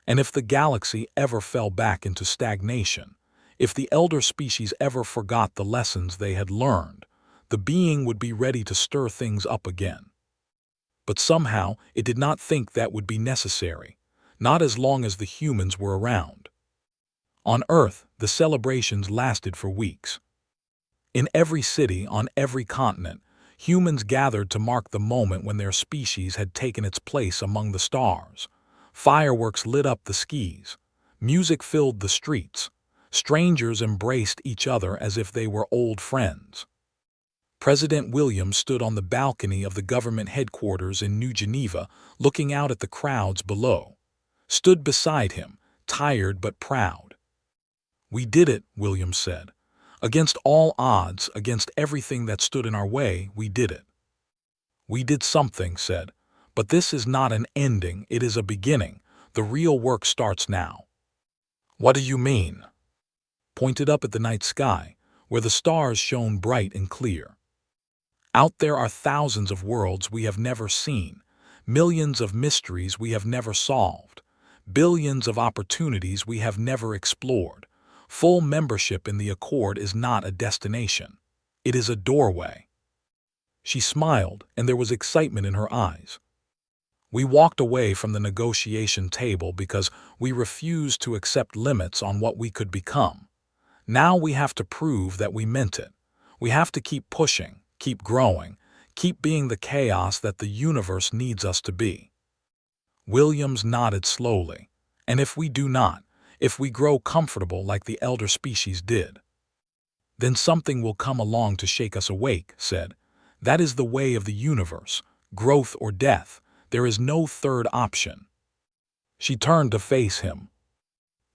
And if the galaxy ever fell back into stagnation, if the elder species ever forgot the lessons they had learned, the being would be ready to stir things up again. But somehow it did not think that would be necessary, not as long as the humans were around. On Earth, the celebrations lasted for weeks. In every city, on every continent, humans gathered to mark the moment when their species had taken its place among the stars. Fireworks lit up the skies. Music filled the streets. Strangers embraced each other as if they were old friends. President William stood on the balcony of the government headquarters in New Geneva, looking out at the crowds below. Stood beside him, tired but proud. "We did it," William said. "Against all odds, against everything that stood in our way, we did it." "We did something," said. "But this is not an ending, it is a beginning. The real work starts now." "What do you mean?" Pointed up at the night sky, where the stars shone bright and clear. "Out there are thousands of worlds we have never seen, millions of mysteries we have never solved, billions of opportunities we have never explored. Full membership in the Accord is not a destination. It is a doorway." She smiled, and there was excitement in her eyes. "We walked away from the negotiation table because we refused to accept limits on what we could become. Now we have to prove that we meant it. We have to keep pushing, keep growing, keep being the chaos that the universe needs us to be." Williams nodded slowly. "And if we do not, if we grow comfortable like the elder species did, then something will come along to shake us awake," said. "That is the way of the universe, growth or death. There is no third option." She turned to face him.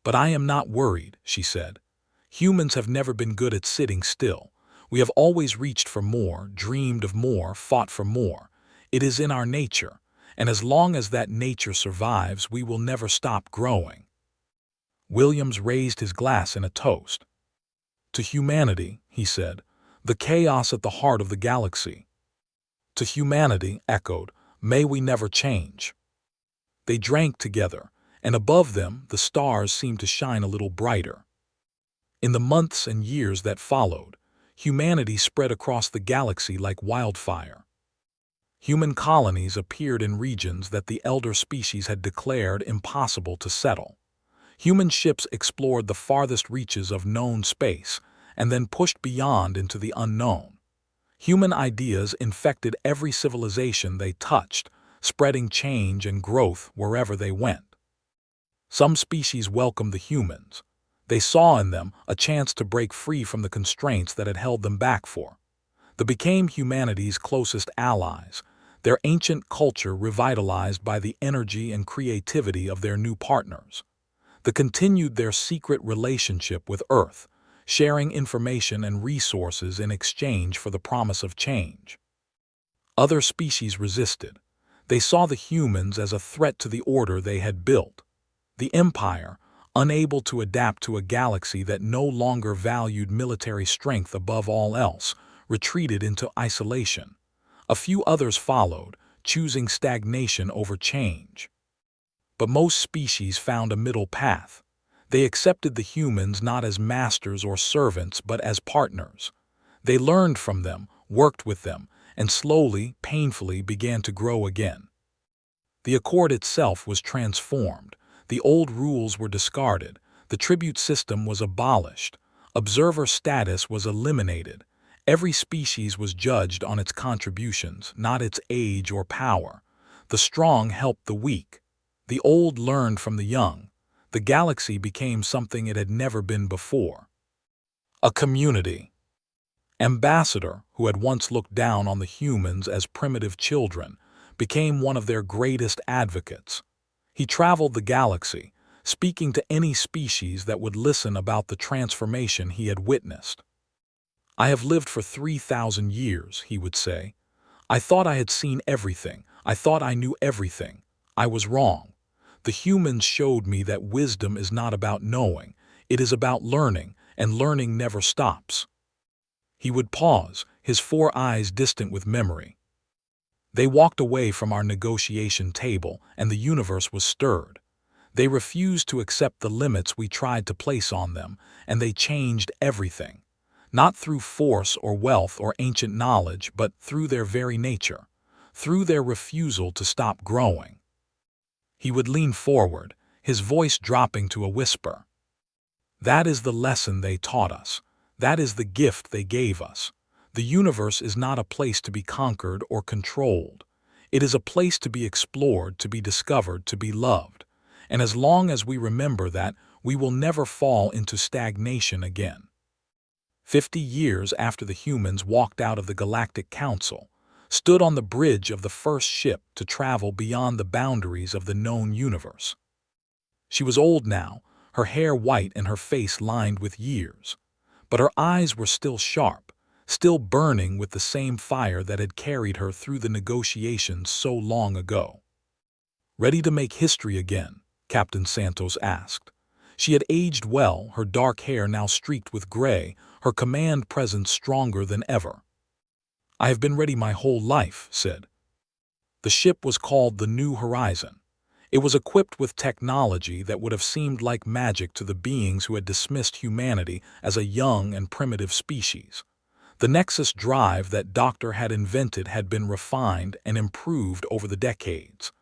"But I am not worried," she said. "Humans have never been good at sitting still. We have always reached for more, dreamed of more, fought for more. It is in our nature, and as long as that nature survives, we will never stop growing." Williams raised his glass in a toast. "To humanity," he said, "the chaos at the heart of the galaxy." "To humanity," echoed, "may we never change." They drank together, and above them the stars seemed to shine a little brighter. In the months and years that followed, humanity spread across the galaxy like wildfire. Human colonies appeared in regions that the elder species had declared impossible to settle. Human ships explored the farthest reaches of known space and then pushed beyond into the unknown. Human ideas infected every civilization they touched, spreading change and growth wherever they went. Some species welcomed the humans. They saw in them a chance to break free from the constraints that had held them back. They became humanity's closest allies, their ancient culture revitalized by the energy and creativity of their new partners. They continued their secret relationship with Earth, sharing information and resources in exchange for the promise of change. Other species resisted. They saw the humans as a threat to the order they had built. The Empire, unable to adapt to a galaxy that no longer valued military strength above all else, retreated into isolation. A few others followed, choosing stagnation over change. But most species found a middle path. They accepted the humans not as masters or servants, but as partners. They learned from them, worked with them, and slowly, painfully began to grow again. The Accord itself was transformed. The old rules were discarded. The tribute system was abolished. Observer status was eliminated. Every species was judged on its contributions, not its age or power. The strong helped the weak. The old learned from the young. The galaxy became something it had never been before. A community. Ambassador, who had once looked down on the humans as primitive children, became one of their greatest advocates. He traveled the galaxy, speaking to any species that would listen about the transformation he had witnessed. "I have lived for 3,000 years," he would say. "I thought I had seen everything. I thought I knew everything. I was wrong. The humans showed me that wisdom is not about knowing. It is about learning, and learning never stops." He would pause, his four eyes distant with memory. "They walked away from our negotiation table, and the universe was stirred. They refused to accept the limits we tried to place on them, and they changed everything. Not through force or wealth or ancient knowledge, but through their very nature, through their refusal to stop growing." He would lean forward, his voice dropping to a whisper. "That is the lesson they taught us. That is the gift they gave us. The universe is not a place to be conquered or controlled. It is a place to be explored, to be discovered, to be loved. And as long as we remember that, we will never fall into stagnation again." 50 years after the humans walked out of the Galactic Council, stood on the bridge of the first ship to travel beyond the boundaries of the known universe. She was old now, her hair white and her face lined with years. But her eyes were still sharp, still burning with the same fire that had carried her through the negotiations so long ago. "Ready to make history again?" Captain Santos asked. She had aged well, her dark hair now streaked with gray, her command presence stronger than ever. "I have been ready my whole life," said. The ship was called the New Horizon. It was equipped with technology that would have seemed like magic to the beings who had dismissed humanity as a young and primitive species. The Nexus drive that Doctor had invented had been refined and improved over the decades.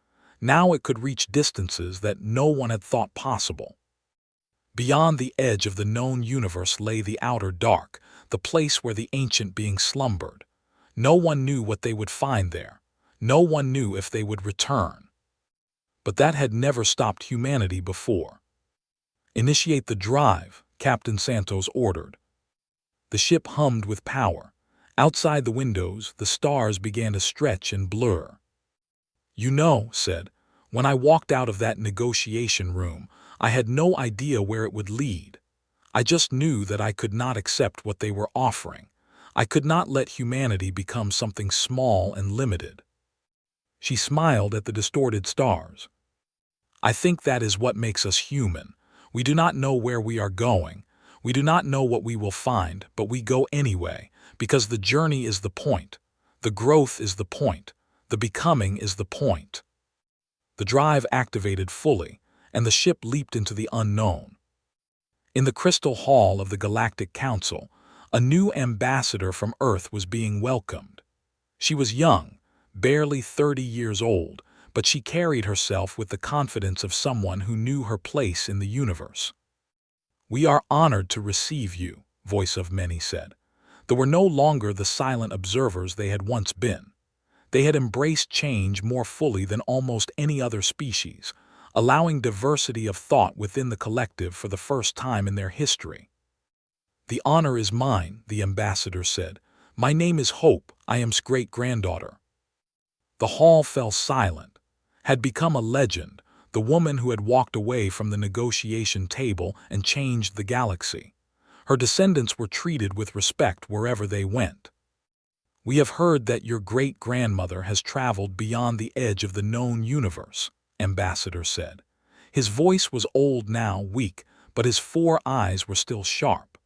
Now it could reach distances that no one had thought possible. Beyond the edge of the known universe lay the outer dark, the place where the ancient beings slumbered. No one knew what they would find there. No one knew if they would return. But that had never stopped humanity before. "Initiate the drive," Captain Santos ordered. The ship hummed with power. Outside the windows, the stars began to stretch and blur. "You know," said, "when I walked out of that negotiation room, I had no idea where it would lead. I just knew that I could not accept what they were offering. I could not let humanity become something small and limited." She smiled at the distorted stars. "I think that is what makes us human. We do not know where we are going. We do not know what we will find, but we go anyway, because the journey is the point. The growth is the point. The becoming is the point." The drive activated fully, and the ship leaped into the unknown. In the crystal hall of the Galactic Council, a new ambassador from Earth was being welcomed. She was young, barely 30 years old, but she carried herself with the confidence of someone who knew her place in the universe. "We are honored to receive you," Voice of Many said. They were no longer the silent observers they had once been. They had embraced change more fully than almost any other species, allowing diversity of thought within the collective for the first time in their history. "The honor is mine," the ambassador said. "My name is Hope. I am great-granddaughter." The hall fell silent. Had become a legend, the woman who had walked away from the negotiation table and changed the galaxy. Her descendants were treated with respect wherever they went. "We have heard that your great-grandmother has traveled beyond the edge of the known universe," Ambassador said. His voice was old now, weak, but his four eyes were still sharp.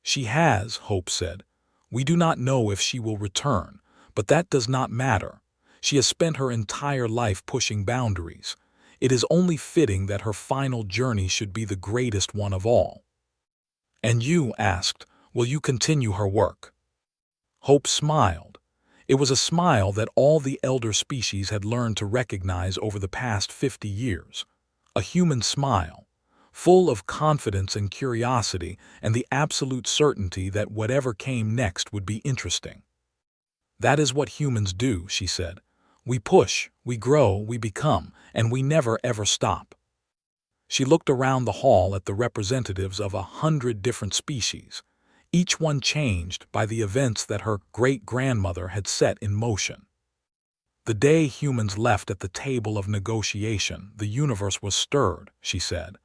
"She has," Hope said. "We do not know if she will return, but that does not matter. She has spent her entire life pushing boundaries. It is only fitting that her final journey should be the greatest one of all." "And you," asked, "will you continue her work?" Hope smiled. It was a smile that all the elder species had learned to recognize over the past 50 years. A human smile, full of confidence and curiosity and the absolute certainty that whatever came next would be interesting. "That is what humans do," she said. "We push, we grow, we become, and we never ever stop." She looked around the hall at the representatives of 100 different species, each one changed by the events that her great-grandmother had set in motion. The day humans left at the table of negotiation, the universe was stirred, she said.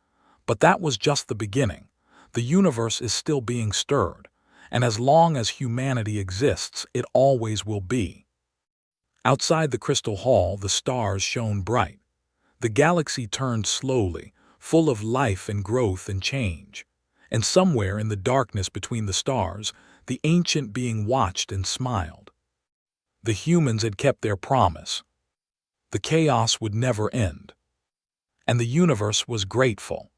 But that was just the beginning. The universe is still being stirred, and as long as humanity exists, it always will be. Outside the crystal hall, the stars shone bright. The galaxy turned slowly, full of life and growth and change. And somewhere in the darkness between the stars, the ancient being watched and smiled. The humans had kept their promise. The chaos would never end. And the universe was grateful.